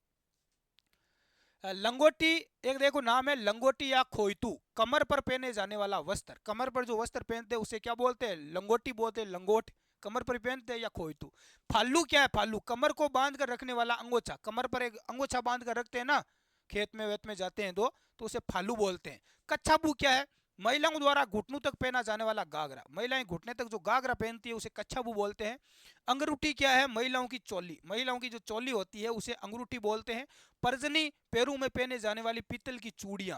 लंगोटी, एक देखो नाम है लंगोटी या खोइतू। कमर पर पहने जाने वाला वस्त्र। कमर पर जो वस्त्र पहनते हैं उसे क्या बोलते हैं? लंगोटी बोलते हैं। लंगोट कमर पर पहनते हैं, या खोइतू। फालू क्या है? फालू कमर को बांध कर रखने वाला अंगोछा। कमर पर एक अंगोछा बांध कर रखते हैं ना, खेत में वेत में जाते हैं तो उसे फालू बोलते हैं। कच्छाबू क्या है? महिलाओं द्वारा घुटनों तक पहना जाने वाला गागरा। महिलाएं घुटने तक जो गागरा पहनती है उसे कच्छाबू बोलते हैं। अंगरूठी क्या है? महिलाओं की चोली। महिलाओं की जो चोली होती है उसे अंगरूठी बोलते हैं। परजनी, पैरों में पहने जाने वाली पीतल की चूड़ियां।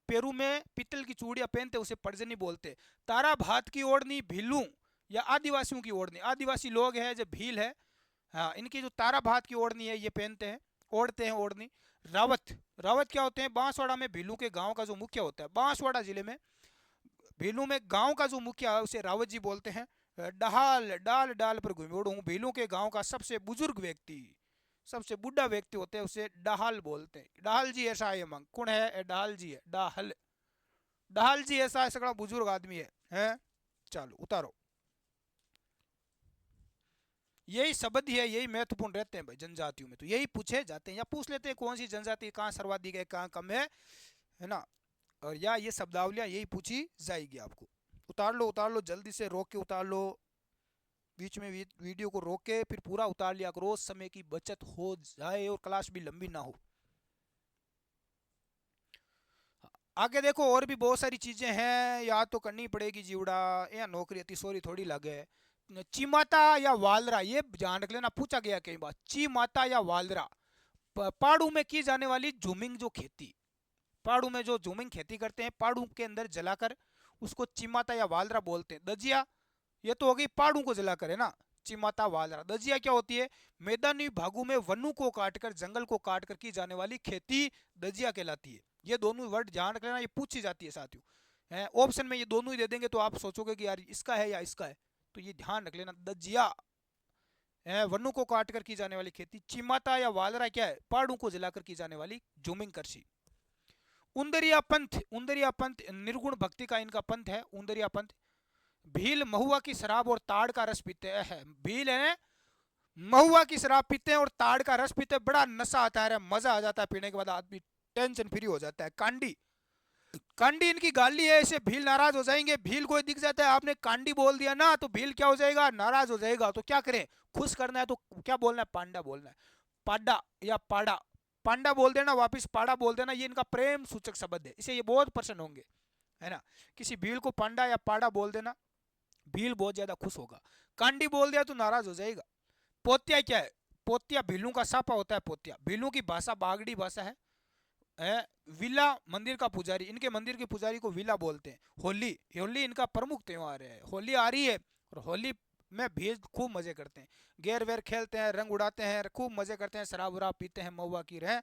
पैरों में पीतल की चूड़ियां पहनते उसे परजनी बोलते। तारा भात की ओढ़नी भीलू या आदिवासियों की ओढ़नी। आदिवासी लोग हैं जो भील है, हाँ, इनकी जो तारा भात की ओढ़नी है ये पहनते हैं, ओढ़ते हैं ओढ़नी। रावत, रावत क्या होते हैं? बांसवाड़ा में भीलू के गांव का जो मुखिया होता है, बांसवाड़ा जिले में भीलू में गांव का जो मुखिया है उसे रावत जी बोलते हैं। डहाल, डाल डाल पर घुमेड़ू हूँ। भीलू के गांव का सबसे बुजुर्ग व्यक्ति, सबसे बुढ़ा व्यक्ति होते हैं उसे डाहल बोलते हैं। डाहल जी ऐसा है मंग कौन है? डाहल जी है, डाहल। डाहल जी ऐसा है, सगड़ा बुजुर्ग आदमी है? चलो उतारो। यही शब्द ही है, यही महत्वपूर्ण रहते हैं भाई जनजातियों में, तो यही पूछे जाते हैं या पूछ लेते हैं कौन सी जनजाति कहाँ सर्वाधिक है, कहाँ कम है ना। और या ये शब्दावलियां यही पूछी जाएगी आपको। उतार लो जल्दी से, रोक के उतार लो। बीच में वीडियो को रोक के फिर पूरा उतार लिया करो, समय की बचत हो जाए और क्लास भी लंबी ना हो। आगे देखो और भी बहुत सारी चीजें हैं, याद तो करनी पड़ेगी जीवड़ा, या नौकरी अति सोरी थोड़ी लगे। चीमाता या वालरा, ये ध्यान रख लेना, पूछा गया कई बार। चीमाता या वालरा, पहाड़ों में की जाने वाली जूमिंग जो खेती, पहाड़ों में जो जूमिंग खेती करते हैं पहाड़ों के अंदर जलाकर, उसको चिमाता या वालरा बोलते हैं। दजिया ये तो हो गई पहाड़ों को जलाकर, है ना। चिमाता वालरा। दजिया क्या होती है? मैदानी भागों में वनों को काटकर, जंगल को काटकर की जाने वाली खेती दजिया कहलाती है। ये दोनों वर्ड ध्यान रख लेना, ये पूछी जाती है साथियों। ऑप्शन में ये दोनों ही दे देंगे तो आप सोचोगे कि यार इसका है या इसका है, तो ये ध्यान रख लेना। दजिया वनों को काटकर की जाने वाली खेती। चिमाता या वालरा क्या है? पहाड़ों को जलाकर की जाने वाली जूमिंग कृषि। उंदरिया पंथ, उंदरिया पंथ निर्गुण भक्ति का इनका पंथ है, उंदरिया पंथ। भील महुआ की शराब और ताड़ का रस पीते हैं। भील है महुआ की शराब पीते हैं और ताड़ का रस पीते हैं, बड़ा नशा आता है, मजा आ जाता है पीने के बाद, आदमी टेंशन फ्री हो जाता है। कांडी, कांडी इनकी गाली है, ऐसे भील नाराज हो जाएंगे। भील कोई दिख जाता है, आपने कांडी बोल दिया ना तो भील क्या हो जाएगा? नाराज हो जाएगा। तो क्या करें? खुश करना है तो क्या बोलना है? पांडा बोलना है। पाडा या पाड़ा, पांडा बोल देना, वापिस पाड़ा बोल देना, ये इनका प्रेम सूचक शब्द है, इसे ये बहुत प्रसन्न होंगे, है ना। किसी भील को पांडा या पाड़ा बोल देना, भील बहुत ज्यादा खुश होगा। कांडी बोल दिया तो नाराज हो जाएगा। पोत्या क्या है? पोत्या भीलू का सापा होता है। पोत्या भीलू की भाषा बागड़ी भाषा है। विला मंदिर का पुजारी, इनके मंदिर के पुजारी को विला बोलते हैं। होली, होली इनका प्रमुख त्योहार है। होली आ रही है और होली में भील खूब मजे करते हैं, गेर वेर खेलते हैं, रंग उड़ाते हैं, खूब मजे करते हैं, शराब वराब पीते हैं, महुआ की रहे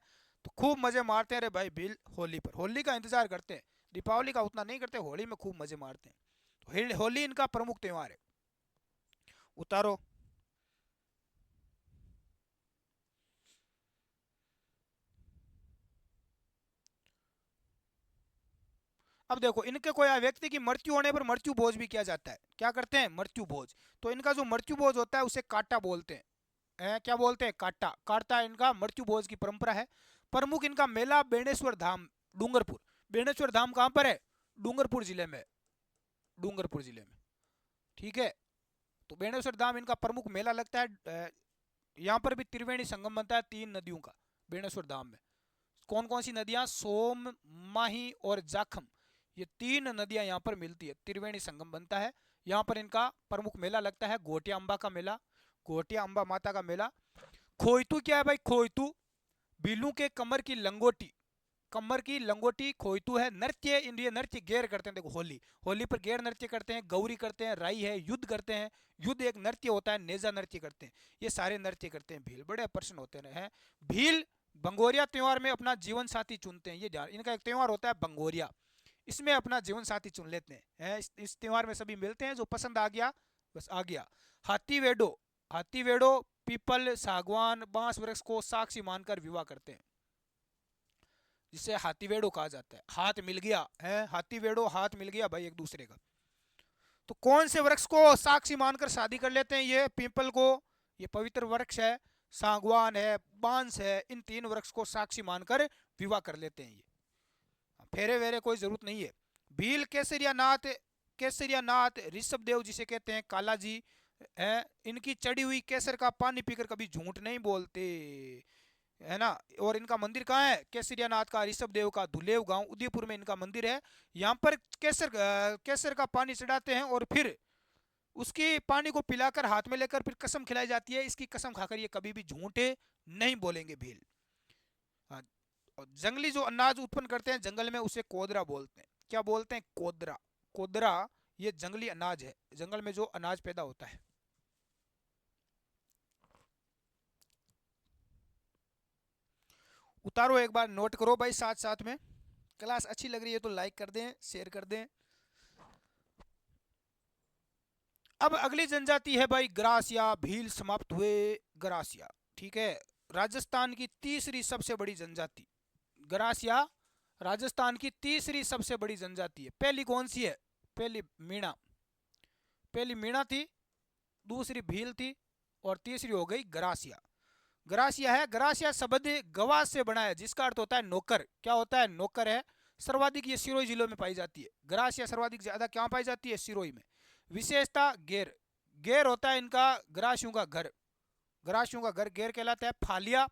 तो खूब मजे मारते हैं रे भाई भील। होली पर, होली का इंतजार करते हैं, दीपावली का उतना नहीं करते, होली में खूब मजे मारते हैं। तो होली इनका प्रमुख त्योहार है। उतारो। अब देखो, इनके कोई व्यक्ति की मृत्यु होने पर मृत्यु भोज भी किया जाता है। क्या करते हैं? मृत्यु भोज। तो इनका जो मृत्यु भोज होता है उसे काटा बोलते हैं। क्या बोलते हैं? काटा, काटा इनका मृत्यु भोज की परंपरा है। प्रमुख इनका मेला बेणेश्वर धाम, डूंगरपुर। बेणेश्वर धाम कहाँ पर है? डूंगरपुर जिले में, डूंगरपुर जिले में, ठीक है। तो बेणेश्वर धाम इनका प्रमुख मेला लगता है। यहाँ पर भी त्रिवेणी संगम बनता है 3 नदियों का बेणेश्वर धाम में। कौन कौन सी नदियां? सोम, माही और जाखम, ये 3 नदियां यहाँ पर मिलती है, त्रिवेणी संगम बनता है। यहाँ पर इनका प्रमुख मेला लगता है, घोटिया अम्बा का मेला, घोटिया अम्बा माता का मेला। खोइतू क्या है भाई? खोइतू बिल्लू के कमर की लंगोटी, कमर की लंगोटी खोइतू है। नृत्य, इंडिया नृत्य गेर करते हैं। देखो होली, होली पर गेर नृत्य करते हैं, गौरी करते हैं, राई है, युद्ध करते हैं, युद्ध एक नृत्य होता है, नेजा नृत्य करते हैं, ये सारे नृत्य करते हैं भील, बड़े प्रसन्न होते हैं। भील बंगोरिया त्योहार में अपना जीवन साथी चुनते हैं। ये ध्यान, इनका एक त्योहार होता है बंगोरिया, इसमें अपना जीवन साथी चुन लेते हैं। इस त्योहार में सभी मिलते हैं, जो पसंद आ गया बस आ गया। हाथी वेडो, हाथी वेडो पीपल, सागवान, बांस वृक्ष को साक्षी मानकर विवाह करते हैं, जिसे हाथी वेड़ो कहा जाता है। हाथ मिल गया है, हाथी वेड़ो, हाथ मिल गया भाई एक दूसरे का। तो कौन से वृक्ष को साक्षी मानकर शादी कर लेते हैं? ये पीपल को, ये पवित्र वृक्ष है, सागवान है, बांस है, इन 3 वृक्ष को साक्षी मानकर विवाह कर लेते हैं। ये फेरे वेरे कोई जरूरत नहीं है। भील केसरिया नाथ, केसरिया नाथ ऋषभ देव जिसे कहते हैं, काला जी है, इनकी चढ़ी हुई केसर का पानी पीकर कभी झूठ नहीं बोलते, है ना। और इनका मंदिर कहाँ है? केसरिया नाथ का, ऋषभ देव का, धुलेव गांव उदयपुर में इनका मंदिर है। यहाँ पर केसर का पानी चढ़ाते हैं और फिर उसकी पानी को पिलाकर हाथ में लेकर फिर कसम खिलाई जाती है। इसकी कसम खाकर ये कभी भी झूठे नहीं बोलेंगे भील। हाँ, और जंगली जो अनाज उत्पन्न करते हैं जंगल में, उसे कोदरा बोलते हैं। क्या बोलते हैं? कोदरा। कोदरा ये जंगली अनाज है, जंगल में जो अनाज पैदा होता है। उतारो, एक बार नोट करो भाई साथ साथ में। क्लास अच्छी लग रही है तो लाइक कर दें, शेयर कर दें। अब अगली जनजाति है भाई ग्रासिया। भील समाप्त हुए, ग्रासिया, ठीक है। राजस्थान की तीसरी सबसे बड़ी जनजाति ग्रासिया, राजस्थान की तीसरी सबसे बड़ी जनजाति है। पहली कौन सी है? पहली मीणा, पहली मीणा थी, दूसरी भील थी और तीसरी हो गई ग्रासिया। ग्रासिया है, ग्रासिया शब्द गवा से बना है, जिसका अर्थ होता है नौकर। क्या होता है? नौकर है। सर्वाधिक ये सिरोही जिलों में पाई जाती है। ग्रासिया सर्वाधिक ज्यादा क्या पाई जाती है? सिरोही में। विशेषता गेर, गेर होता है इनका ग्रासियों का घर, ग्रासियों का घर गेर कहलाता है। फालिया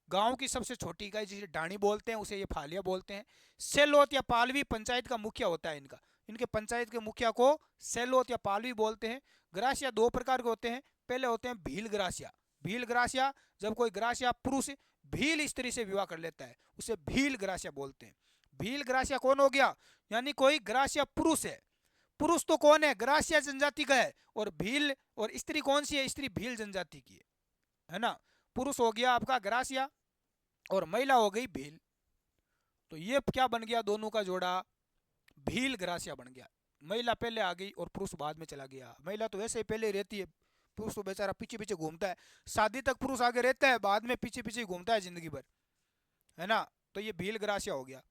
गांव की सबसे छोटी इकाई जिसे डाणी बोलते हैं, उसे ये फालिया बोलते हैं। सेलोत या पालवी पंचायत का मुखिया होता है इनका, इनके पंचायत के मुखिया को सेलोत या पालवी बोलते हैं। ग्रासिया 2 प्रकार के होते हैं। पहले होते हैं भील ग्रासिया, भील ग्रासिया जब कोई ग्रासिया पुरुष भील स्त्री से विवाह कर लेता है उसे भील ग्रासिया बोलते हैं। भील ग्रासिया कौन हो गया, यानी कोई ग्रासिया पुरुष है, पुरुष तो कौन है, ग्रासिया जनजाति का है, और भील और स्त्री कौन सी है, स्त्री भील जनजाति की है ना। पुरुष हो गया आपका ग्रासिया और महिला हो गई भील, तो ये क्या बन गया दोनों का जोड़ा, भील ग्रासिया बन गया। महिला पहले आ गई और पुरुष बाद में चला गया। महिला तो वैसे ही पहले रहती है, पुरुष तो बेचारा पीछे पीछे घूमता है, शादी तक पुरुष आगे रहता है, बाद में पीछे पीछे घूमता है जिंदगी भर, है ना। तो ये भील ग्रासिया हो गया।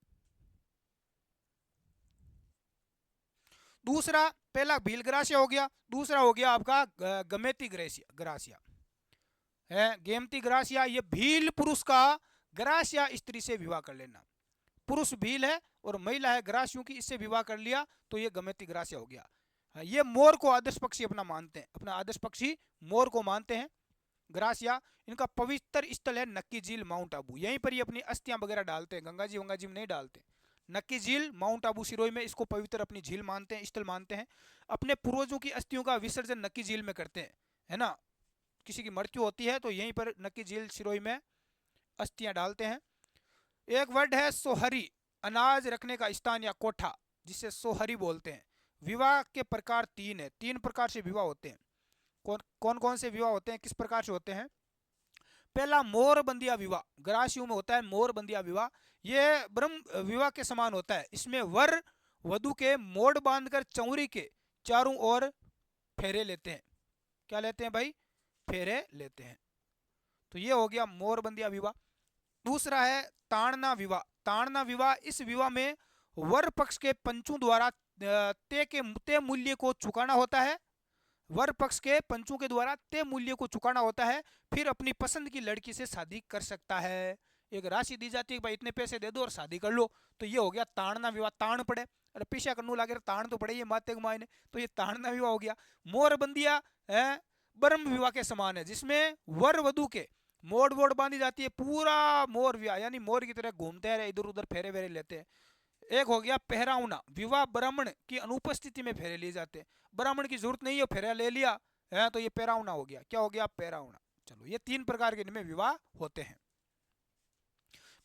दूसरा, पहला भील ग्रासिया हो गया, दूसरा हो गया आपका गमेती ग्रासिया है। गेमती ग्रासिया, ये भील पुरुष का ग्रासिया स्त्री से विवाह कर लेना। पुरुष भील है और महिला है ग्रासियों की, इससे विवाह कर लिया तो ये गमेती ग्रासिया हो गया। ये मोर को आदर्श पक्षी अपना मानते हैं, अपना आदर्श पक्षी मोर को मानते हैं ग्रासिया। इनका पवित्र स्थल है नक्की झील माउंट आबू, यहीं पर ये अपनी अस्थियां वगैरह डालते हैं, गंगा जी में नहीं डालते। नक्की झील माउंट आबू सिरोही में इसको पवित्र अपनी झील मानते हैं, स्थल मानते हैं। अपने पूर्वजों की अस्थियों का विसर्जन नक्की झील में करते हैं, है ना। किसी की मृत्यु होती है तो यहीं पर नक्की झील सिरोही में अस्थियां डालते हैं। एक वर्ड है सोहरी, अनाज रखने का स्थान या कोठा, जिसे सोहरी बोलते हैं। विवाह के प्रकार तीन है, तीन प्रकार से विवाह होते हैं। कौन कौन से विवाह होते हैं, किस प्रकार से होते हैं। पहला मोरबंदिया विवाह, ग्रासियों में होता है मोरबंदिया विवाह। ये ब्रह्म विवाह के समान होता है। इसमें वर वधु के मोड़ बांधकर चौरी के चारों ओर फेरे लेते हैं। क्या लेते हैं भाई, फेरे लेते हैं। तो ये हो गया मोरबंदिया विवाह। दूसरा है ताड़ना विवाह। ताड़ना विवाह, इस विवाह में वर पक्ष के पंचों द्वारा तय मूल्य को चुकाना होता है। वर पक्ष के पंचों के द्वारा तय मूल्य को चुकाना होता है, फिर अपनी पसंद की लड़की से शादी कर सकता है। एक राशि दी जाती है, भाई इतने पैसे दे दो और शादी कर लो। तो ये हो गया ताड़ना विवाह। ताण पड़े, अरे पीछा करने लगे ताण तो पड़े, ये माते मायने, तो ये ताड़ना विवाह हो गया। मोरबंदिया है ब्रह्म विवाह के समान है, जिसमें वर वधु के मोड़ वोड़ बांधी जाती है, पूरा मोर विवाह, यानी मोर की तरह घूमते रहे, इधर उधर फेरे वेरे लेते हैं। एक हो गया पहरावना विवाह, ब्राह्मण की अनुपस्थिति में फेरे लिए जाते हैं, ब्राह्मण की जरूरत नहीं है, फेरा ले लिया है, तो ये पहरावना हो गया। क्या हो गया, पहरावना। चलो, ये तीन प्रकार के इनमें विवाह होते हैं।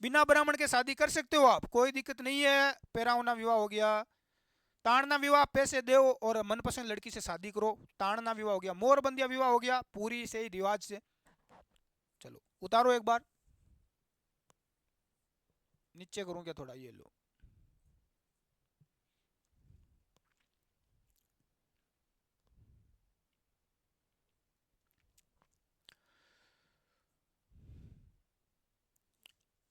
बिना ब्राह्मण के शादी कर सकते हो आप, कोई दिक्कत नहीं है, पहरावना विवाह हो गया। ताड़ना विवाह, पैसे दो और मनपसंद लड़की से शादी करो, ताड़ना विवाह हो गया। मोरबंदिया विवाह हो गया पूरी से रिवाज से। चलो उतारो एक बार, नीचे करूं क्या थोड़ा, ये लो।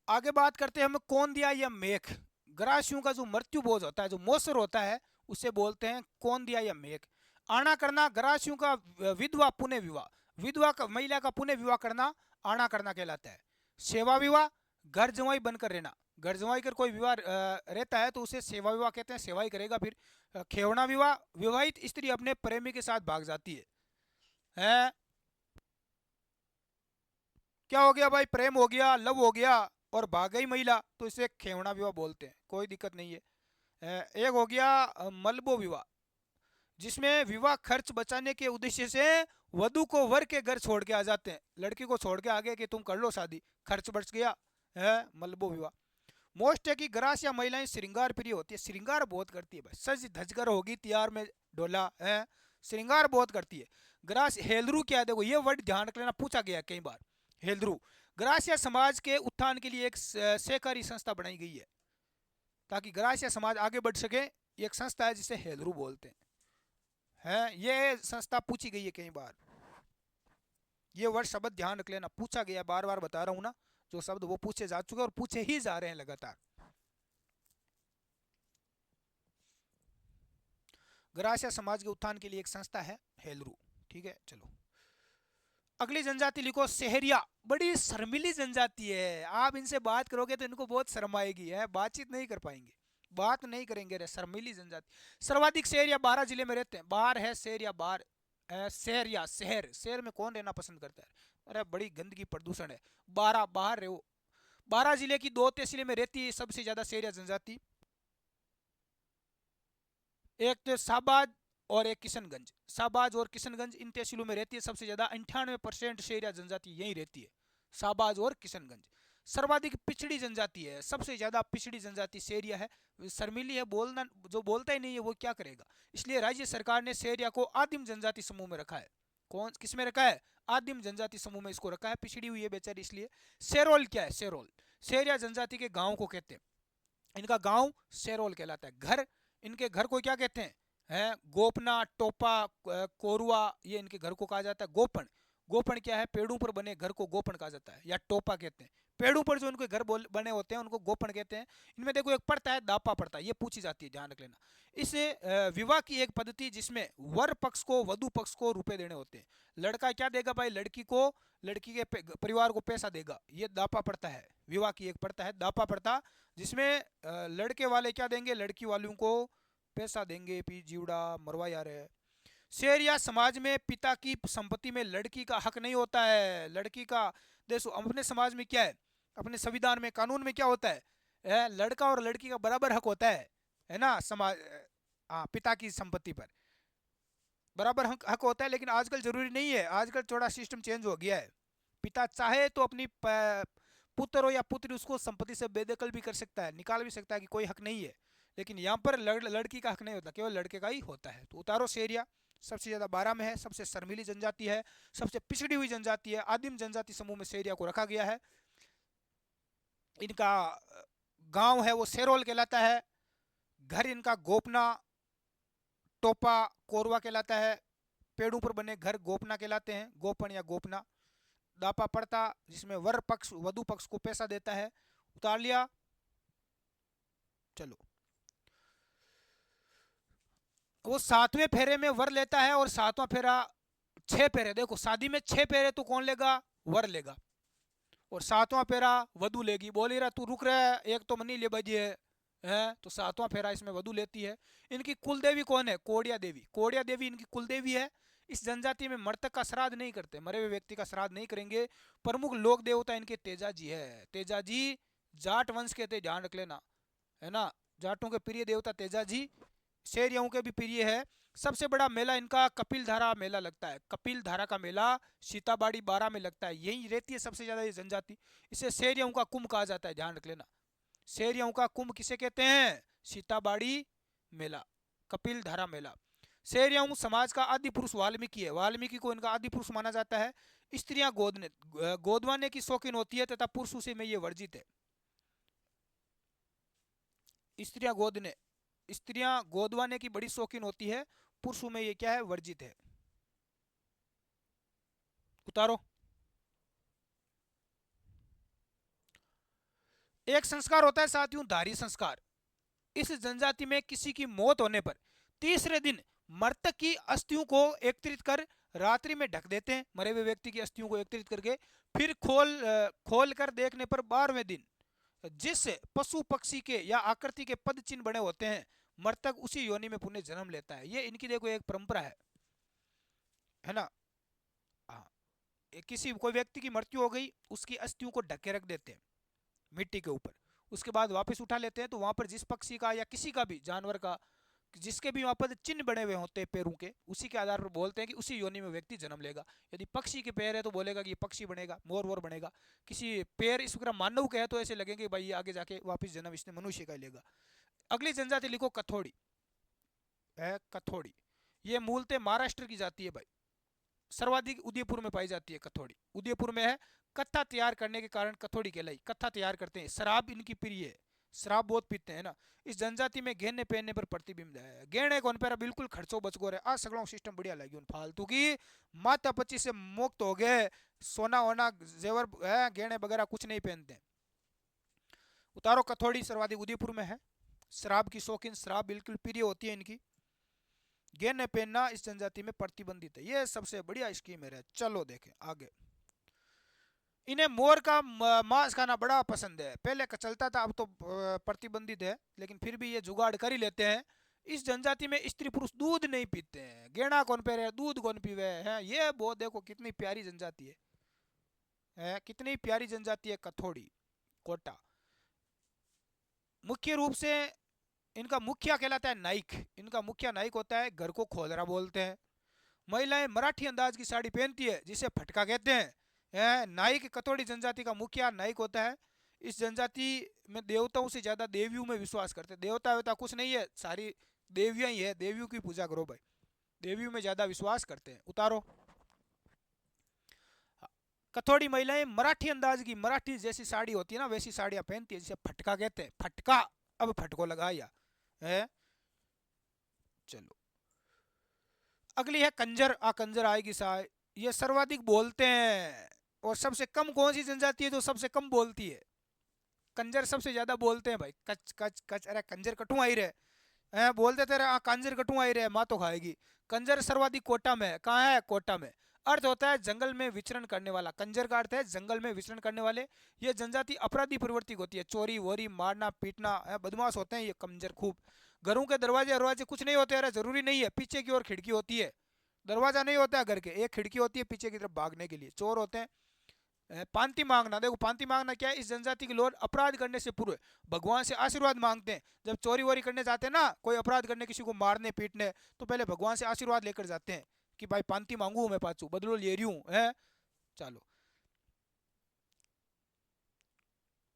आगे बात करते हैं हम कौन दिया या मेख। ग्रासियों का जो मृत्यु भोज होता है, जो मौसर होता है, उसे बोलते हैं कौन दिया या मेख। आना करना, ग्रासियों का विधवा पुनः विवाह, विधवा का महिला का पुनः विवाह करना आना करना कहलाता है। सेवा विवाह, घर जवाई बनकर रहना, घर जवाई कर कोई विवाह रहता है तो उसे सेवा विवाह कहते हैं, सेवा ही करेगा फिर। खेवना विवाह, विवाहित स्त्री अपने प्रेमी के साथ भाग जाती है? क्या हो गया भाई, प्रेम हो गया, लव हो गया और भाग गई महिला, तो इसे खेवना विवाह बोलते हैं, कोई दिक्कत नहीं है। एक हो गया मलबो विवाह, जिसमें विवाह खर्च बचाने के उद्देश्य से वधु को वर के घर छोड़ के आ जाते हैं, लड़की को छोड़ के आ गए कि तुम कर लो शादी, खर्च बच गया है, मलबो विवाह। मोस्ट है कि ग्रास या महिलाएं श्रृंगार प्रिय होती है, श्रृंगार बहुत करती है भाई, सज धजकर होगी तैयार में डोला है, श्रृंगार बहुत करती है। ग्रास हेलरू क्या है, देखो ये वर्ड ध्यान रख लेना, पूछा गया कई बार। हेलरू, ग्रासिया समाज के उत्थान के लिए एक सहकारी संस्था बनाई गई है, ताकि ग्रासिया समाज आगे बढ़ सके। एक संस्था है जिसे हेलरू बोलते हैं। ये संस्था पूछी गई है कई बार, ये वर्ड शब्द ध्यान रख लेना, पूछा गया, बार बार बता रहा हूं ना, जो शब्द वो पूछे जा चुके और पूछे ही जा रहे हैं लगातार। ग्रासिया समाज के उत्थान के लिए एक संस्था है हेलरू, ठीक है। चलो अगली जनजाति लिखो, सहरिया। बड़ी शर्मिली जनजाति है, आप इनसे बात करोगे तो इनको बहुत शर्म आएगी, है, बातचीत नहीं कर पाएंगे, बात नहीं करेंगे, रे शर्मिली जनजाति। सर्वाधिक शहरिया 12 जिले में रहते हैं, बाहर है शहर या बाहर शहर या शहर, शहर में कौन रहना पसंद करता है, अरे बड़ी गंदगी प्रदूषण है, 12 बाहर रहो। 12 जिले की 2 तहसीलें में रहती है सबसे ज्यादा शहरिया जनजाति, एक तो शाहबाद और एक किशनगंज। शाहबाज और किशनगंज इन तहसीलों में रहती है सबसे ज्यादा, 98% शहरिया जनजाति यही रहती है, शाहबाज और किशनगंज। सर्वाधिक पिछड़ी जनजाति है, सबसे ज्यादा पिछड़ी जनजाति सेरिया है। शर्मीली है, बोलना जो बोलता ही नहीं है वो क्या करेगा। इसलिए राज्य सरकार ने सेरिया को आदिम जनजाति समूह में रखा है। कौन किस में रखा है? आदिम जनजाति समूह में इसको रखा है, पिछड़ी हुई है बेचारी इसलिए। सेरोल क्या है? सेरोल सेरिया जनजाति के गांव को कहते हैं। इनका गांव सेरोल कहलाता है। घर, इनके घर को क्या कहते हैं? है गोपना, टोपा, कोरुआ, ये इनके घर को कहा जाता है। गोपन, गोपन क्या है? पेड़ों पर बने घर को गोपन कहा जाता है, या टोपा कहते हैं। पेड़ों पर जो इनके घर बने होते हैं उनको गोपन कहते हैं। इनमें देखो एक पड़ता है दापा पड़ता है, ये पूछी जाती है, ध्यान रख लेना। इस विवाह की एक पद्धति जिसमें वर पक्ष को वधु पक्ष को रुपए देने होते हैं। लड़का क्या देगा भाई? लड़की को, लड़की के परिवार को पैसा देगा, ये दापा पड़ता है। विवाह की एक पड़ता है दापा पड़ता, जिसमें लड़के वाले क्या देंगे? लड़की वालों को पैसा देंगे। पी जीवड़ा मरवा यार है। शेरिया समाज में पिता की संपत्ति में लड़की का हक नहीं होता है। लड़की का, देखो अपने समाज में क्या है, अपने संविधान में, कानून में क्या होता है? लड़का और लड़की का बराबर हक होता है ना। समाज, हाँ, पिता की संपत्ति पर बराबर हक होता है। लेकिन आजकल जरूरी नहीं है, आजकल थोड़ा सिस्टम चेंज हो गया है। पिता चाहे तो अपनी पुत्र हो या पुत्री, उसको संपत्ति से बेदखल भी कर सकता है, निकाल भी सकता है कि कोई हक नहीं है। लेकिन यहाँ पर लड़की का हक नहीं होता, केवल लड़के का ही होता है। तो उतारो सेरिया सबसे ज्यादा 12 में है, सबसे शर्मीली जनजाति है, सबसे पिछड़ी हुई जनजाति है। आदिम जनजाति समूह में सेरिया को रखा गया है। इनका गांव है वो सेरोल कहलाता है। घर इनका गोपना, टोपा, कोरवा कहलाता है। पेड़ों पर बने घर गोपना कहलाते हैं, गोपन या गोपना। दापा पड़ता, जिसमें वर पक्ष वधु पक्ष को पैसा देता है। उतार लिया। चलो, वो 7वें फेरे में वर लेता है, और 7वां फेरा 6 फेरे। देखो शादी में 6 फेरे तो कौन लेगा? वर लेगा। और 7वां फेरा वधु लेगी। बोल ही रहा तू रुक रहा है, एक तो मनी ले बजी है। तो 7वां फेरा इसमें वधु लेती है। इनकी कुल देवी कौन है? कोड़िया देवी। कोड़िया देवी इनकी कुल देवी है। इस जनजाति में मृतक का श्राद्ध नहीं करते, मरे हुए व्यक्ति का श्राद्ध नहीं करेंगे। प्रमुख लोक देवता इनके तेजाजी है। तेजाजी जाट वंश के थे, ध्यान रख लेना, है ना। जाटों के प्रिय देवता तेजाजी, शेरियों के भी प्रिय है। सबसे बड़ा मेला इनका कपिल धारा मेला लगता है। कपिल धारा का मेला सीताबाड़ी 12 में लगता है। यही रहती है सबसे ज्यादा ये जनजाति। इसे शेरियों का कुंभ कहा जाता है, ध्यान रख लेना। शेरियों का कुंभ किसे कहते हैं? सीताबाड़ी मेला, कपिल धारा मेला। शेरियों समाज का आदि पुरुष वाल्मीकि है। वाल्मीकि को इनका आदि पुरुष माना जाता है। स्त्रियां गोदवाने की शौकीन होती है, तथा पुरुष उसी में ये वर्जित है। स्त्रियां गोदवाने की बड़ी शौकीन होती है, पुरुषों में ये क्या है? वर्जित है। उतारो। एक संस्कार होता है साथियों, धारी संस्कार। इस जनजाति में किसी की मौत होने पर तीसरे दिन मृतक की अस्थियों को एकत्रित कर रात्रि में ढक देते हैं। मरे हुए व्यक्ति की अस्थियों को एकत्रित करके फिर खोल कर देखने पर 12वें दिन जिस पशु पक्षी के या आकृति के पद चिन्ह बने होते हैं, मृतक उसी योनि में पुनः जन्म लेता है। ये इनकी देखो एक परंपरा है ना। हाँ, किसी कोई व्यक्ति की मृत्यु हो गई, उसकी अस्थियों को ढक के रख देते हैं मिट्टी के ऊपर। उसके बाद वापस उठा लेते हैं, तो वहां पर जिस पक्षी का या किसी का भी जानवर का जिसके भी वहां पर चिन्ह बने हुए होते हैं पैरों के, उसी के आधार पर बोलते हैं कि उसी योनि में व्यक्ति जन्म लेगा। यदि पक्षी के पैर है तो बोलेगा कि ये पक्षी बनेगा, मोर वोर बनेगा। किसी पैर इस प्रकार मानव के है तो ऐसे लगेंगे भाई ये आगे जाके वापस जन्म इसने मनुष्य का लेगा। अगली जनजाति लिखो कथोड़ी है। कथोड़ी ये मूलतः महाराष्ट्र की जाति है भाई। सर्वाधिक उदयपुर में पाई जाती है कथोड़ी, उदयपुर में है। कत्था तैयार करने के कारण कथोड़ी कहलाई। कत्था तैयार करते हैं। शराब इनकी प्रिय है, शराब बहुत पीते हैं ना। इस जनजाति में गहने पहनने पर प्रतिबिंब है। गहने कौन पे बिल्कुल खर्चो बचगो रहे। आ सगलों सिस्टम बढ़िया लगी उन फालतू की। माता पच्ची से मुक्त हो गए, सोना वोना जेवर है, गहने वगैरह कुछ नहीं पहनते। उतारो कथोड़ी सर्वाधिक उदयपुर में है। शराब की शौकीन, शराब बिल्कुल प्रिय होती है इनकी। गहने पहनना इस जनजाति में प्रतिबंधित है। ये सबसे बढ़िया स्कीम है। चलो देखें आगे। इन्हें मोर का मांस खाना बड़ा पसंद है। पहले चलता था, अब तो प्रतिबंधित है, लेकिन फिर भी ये जुगाड़ कर ही लेते हैं। इस जनजाति में स्त्री पुरुष दूध नहीं पीते हैं। गेड़ा कौन पी रहे, दूध कौन पीवे है। ये बहुत देखो कितनी प्यारी जनजाति है, कितनी प्यारी जनजाति है कथोड़ी कोटा। मुख्य रूप से इनका मुखिया कहलाता है नाइक। इनका मुखिया नाइक होता है, घर को खोदरा बोलते हैं। महिलाएं मराठी अंदाज की साड़ी पहनती है, जिसे फटका कहते हैं। नाइक कथोड़ी जनजाति का मुखिया नाइक होता है। इस जनजाति में देवताओं से ज्यादा देवियों में विश्वास करते हैं। देवता वेवता कुछ नहीं है, सारी देवियां ही है, देवियों की पूजा करो भाई, देवियों में ज्यादा विश्वास करते हैं। उतारो। कथोड़ी महिलाएं मराठी अंदाज की, मराठी जैसी साड़ी होती है ना वैसी साड़ियां पहनती है, जिसे फटका कहते हैं। फटका, अब फटको लगाया है। चलो अगली है कंजर। कंजर आएगी सा। ये सर्वाधिक बोलते हैं। और सबसे कम कौन सी जनजाति है जो सबसे कम बोलती है? कंजर सबसे ज्यादा बोलते हैं भाई। कच कच कच, अरे कंजर कटू आई रहे बोलते तेरे कंजर कटू आई रहे, माँ तो खाएगी। कंजर सर्वाधिक कोटा में है। कहाँ है? कोटा में। अर्थ होता है जंगल में विचरण करने वाला। कंजर का अर्थ है जंगल में विचरण करने वाले। ये जनजाति अपराधी प्रवृत्ति होती है, चोरी वोरी मारना पीटना, बदमाश होते हैं ये कंजर खूब। घरों के दरवाजे दरवाजे कुछ नहीं होते, अरे जरूरी नहीं है, पीछे की ओर खिड़की होती है, दरवाजा नहीं होता है घर के, एक खिड़की होती है पीछे की तरफ भागने के लिए। चोर होते हैं। पांति मांगना, देखो पांति मांगना क्या है? इस जनजाति के लोग अपराध करने से पूर्व भगवान से आशीर्वाद मांगते हैं। जब चोरी वोरी करने जाते हैं ना, कोई अपराध करने, किसी को मारने पीटने, तो पहले भगवान से आशीर्वाद लेकर जाते हैं कि भाई पांति मांगू मैं, पाचू बदलो ले रही हूँ है। चलो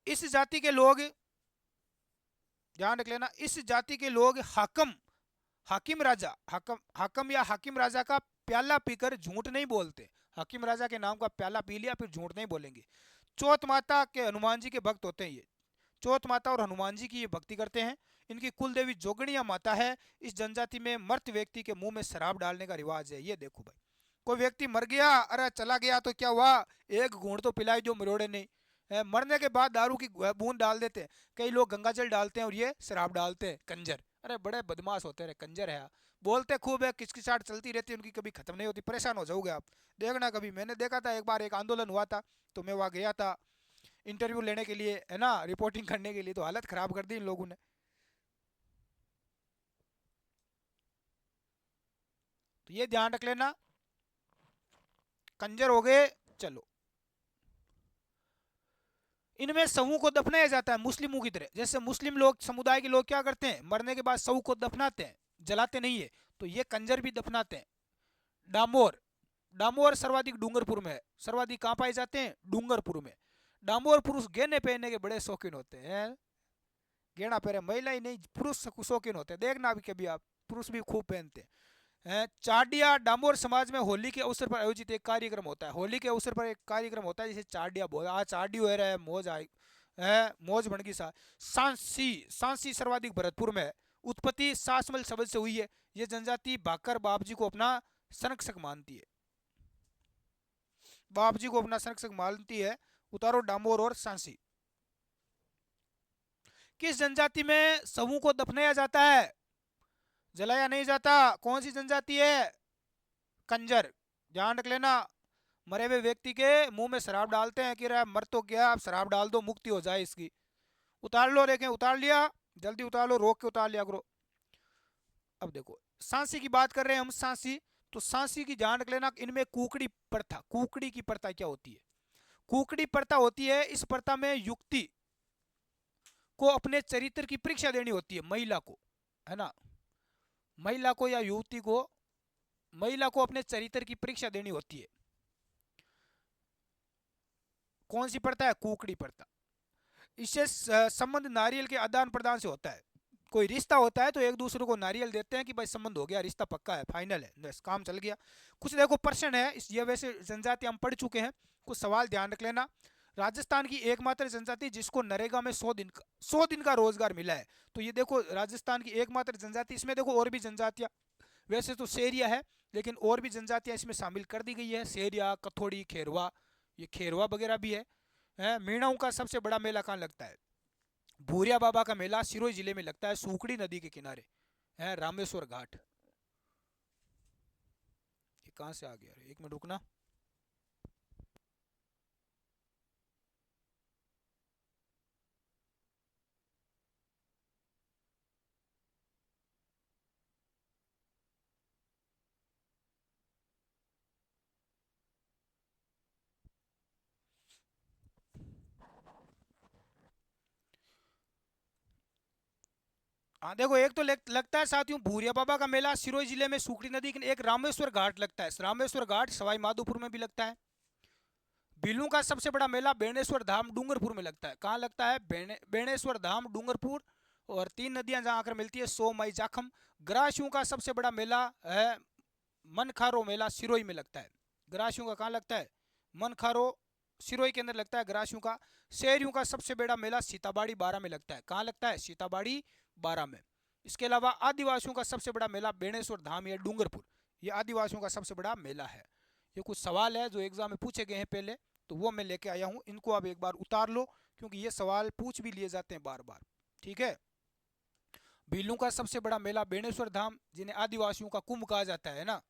इस जाति के लोग, ध्यान रख लेना, इस जाति के लोग हाकम, हाकिम राजा, हाकम हाकम या हाकिम राजा का प्याला पीकर झूठ नहीं बोलते। हाकिम राजा के नाम का प्याला पी लिया फिर झूठ नहीं बोलेंगे। चौथ माता के हनुमान जी के भक्त होते हैं ये। चौथ माता और हनुमान जी की ये भक्ति करते हैं। इनकी कुल देवी जोगणिया माता है। इस जनजाति में मृत व्यक्ति के मुंह में शराब डालने का रिवाज है। ये देखो भाई, कोई व्यक्ति मर गया, अरे चला गया तो क्या हुआ, एक घूंट तो पिलाई जो मरोड़े नहीं। मरने के बाद दारू की बूंद डाल देते हैं। कई लोग गंगा जल डालते हैं और ये शराब डालते हैं। कंजर, अरे बड़े बदमाश होते हैं कंजर है। बोलते खूब है, किचकिचाहट चलती रहती है उनकी, कभी खत्म नहीं होती, परेशान हो जाओगे आप। देखना कभी, मैंने देखा था एक बार एक आंदोलन हुआ था, तो मैं वहाँ गया था इंटरव्यू लेने के लिए, है ना, रिपोर्टिंग करने के लिए, तो हालत खराब कर दी इन लोगों ने। तो ये ध्यान रख लेना, कंजर हो गए। चलो इनमें शवों को दफनाया जाता है मुस्लिमों की तरह। जैसे मुस्लिम लोग, समुदाय के लोग क्या करते हैं, मरने के बाद शव को दफनाते हैं, जलाते नहीं है, तो ये कंजर भी दफनाते हैं। डामोर, डामोर सर्वाधिक डूंगरपुर में है। सर्वाधिक कहाँ पाए जाते हैं? डूंगरपुर में। डामोर पुरुष गहने पहनने के बड़े शौकीन होते हैं। गहना पहने, महिला ही नहीं पुरुष शौकीन होते हैं, देखना अभी कभी आप, पुरुष भी खूब पहनते हैं। चाडिया डामोर समाज में होली के अवसर पर आयोजित एक कार्यक्रम होता है। होली के अवसर पर एक कार्यक्रम होता है जिसे चाडिया बोल, आज चाडियो है, मौज आई है, मौज बन गई सा। सांसी, सांसी सर्वाधिक भरतपुर में है। उत्पत्ति सासमल शब्द से हुई है। ये जनजाति भाकर बाप जी को अपना संरक्षक मानती है, बाप जी को अपना संरक्षक मानती है। उतारो डामोर और सांसी। किस जनजाति में शवों को दफनाया जाता है, जलाया नहीं जाता? कौन सी जनजाति है? कंजर। ध्यान रख लेना, मरे हुए व्यक्ति के मुंह में शराब डालते हैं कि रे मर तो गया, आप शराब डाल दो मुक्ति हो जाए इसकी। उतार लो, देखें उतार लिया, जल्दी उतार लो, रोक के उतार लिया करो। अब देखो सांसी की बात कर रहे हैं हम, सांसी। तो सांसी की ध्यान रख लेना, इनमें कुकड़ी प्रथा, कुकड़ी की प्रथा क्या होती है? कुकड़ी प्रथा होती है, इस प्रथा में युक्ति को अपने चरित्र की परीक्षा देनी होती है, महिला को, है ना, महिला को या युवती को, महिला को अपने चरित्र की परीक्षा देनी होती है। कौन सी प्रथा है? कुकड़ी प्रथा। इससे संबंध नारियल के आदान प्रदान से होता है। कोई रिश्ता होता है तो एक दूसरे को नारियल देते हैं कि भाई संबंध हो गया, रिश्ता पक्का है, फाइनल है, बस काम चल गया। कुछ देखो प्रश्न है इस, ये वैसे जनजाति हम पढ़ चुके हैं, कुछ सवाल ध्यान रख लेना। राजस्थान की एकमात्र जनजाति जिसको नरेगा में 100 दिन का रोजगार मिला है। तो ये देखो राजस्थान की एकमात्र जनजाति। इसमें देखो और भी जनजातियां, वैसे तो शेरिया है, लेकिन और भी जनजातियां इसमें शामिल कर दी गई है। शेरिया, कथोड़ी, खेरवा, ये खेरवा वगैरह भी है। मीणाओं का सबसे बड़ा मेला कहाँ लगता है? भूरिया बाबा का मेला सिरोही जिले में लगता है, सूखड़ी नदी के किनारे है, रामेश्वर घाट। ये कहाँ से आ गया? एक मिनट रुकना। हाँ देखो, एक तो लगता है साथियों भूरिया बाबा का मेला सिरोही जिले में सूखड़ी नदी के, एक रामेश्वर घाट लगता है। रामेश्वर घाट सवाई माधोपुर में भी लगता है। भीलू का सबसे बड़ा मेला बेणेश्वर धाम डूंगरपुर में लगता है। कहाँ लगता है? बेणेश्वर धाम डूंगरपुर। और 3 नदियां जहां आकर मिलती है, सो मई जाखम। ग्रासियों का सबसे बड़ा मेला है मनखारो मेला, सिरोही में लगता है। ग्रासियों का कहाँ लगता है? मनखारो सिरोही के अंदर लगता है ग्रासियों का। शहरियों का सबसे बड़ा मेला सीताबाड़ी बारा में लगता है। कहाँ लगता है? सीताबाड़ी बारा में। इसके अलावा आदिवासियों का सबसे बड़ा मेला बेणेश्वर धाम या डूंगरपुर, ये आदिवासियों का सबसे बड़ा मेला है। ये कुछ सवाल है जो एग्जाम में पूछे गए हैं पहले, तो वो मैं लेके आया हूँ, इनको आप एक बार उतार लो, क्योंकि ये सवाल पूछ भी लिए जाते हैं बार बार। ठीक है। भीलू का सबसे बड़ा मेला बेणेश्वर धाम, जिन्हें आदिवासियों का कुंभ कहा जाता है ना,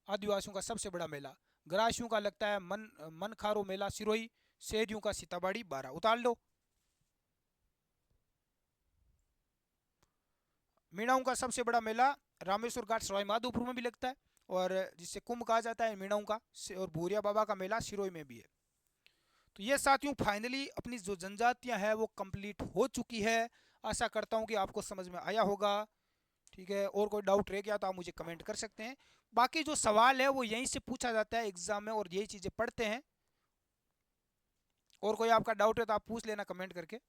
आदिवासियों का सबसे बड़ा मेला। ग्रासियों का लगता है मनखारो मेला सिरोही। शहरियों का सीताबाड़ी बारा। उतार लो। मीणाओं का सबसे बड़ा मेला रामेश्वर घाट सवाई माधोपुर में भी लगता है, और जिससे कुंभ कहा जाता है मीणाओं का। और भूरिया बाबा का मेला सिरोही में भी है। तो ये साथियों फाइनली अपनी जो जनजातियां हैं वो कंप्लीट हो चुकी है। आशा करता हूँ कि आपको समझ में आया होगा। ठीक है, और कोई डाउट रह गया तो आप मुझे कमेंट कर सकते हैं। बाकी जो सवाल है वो यहीं से पूछा जाता है एग्जाम में, और यही चीज़ें पढ़ते हैं। और कोई आपका डाउट है तो आप पूछ लेना कमेंट करके।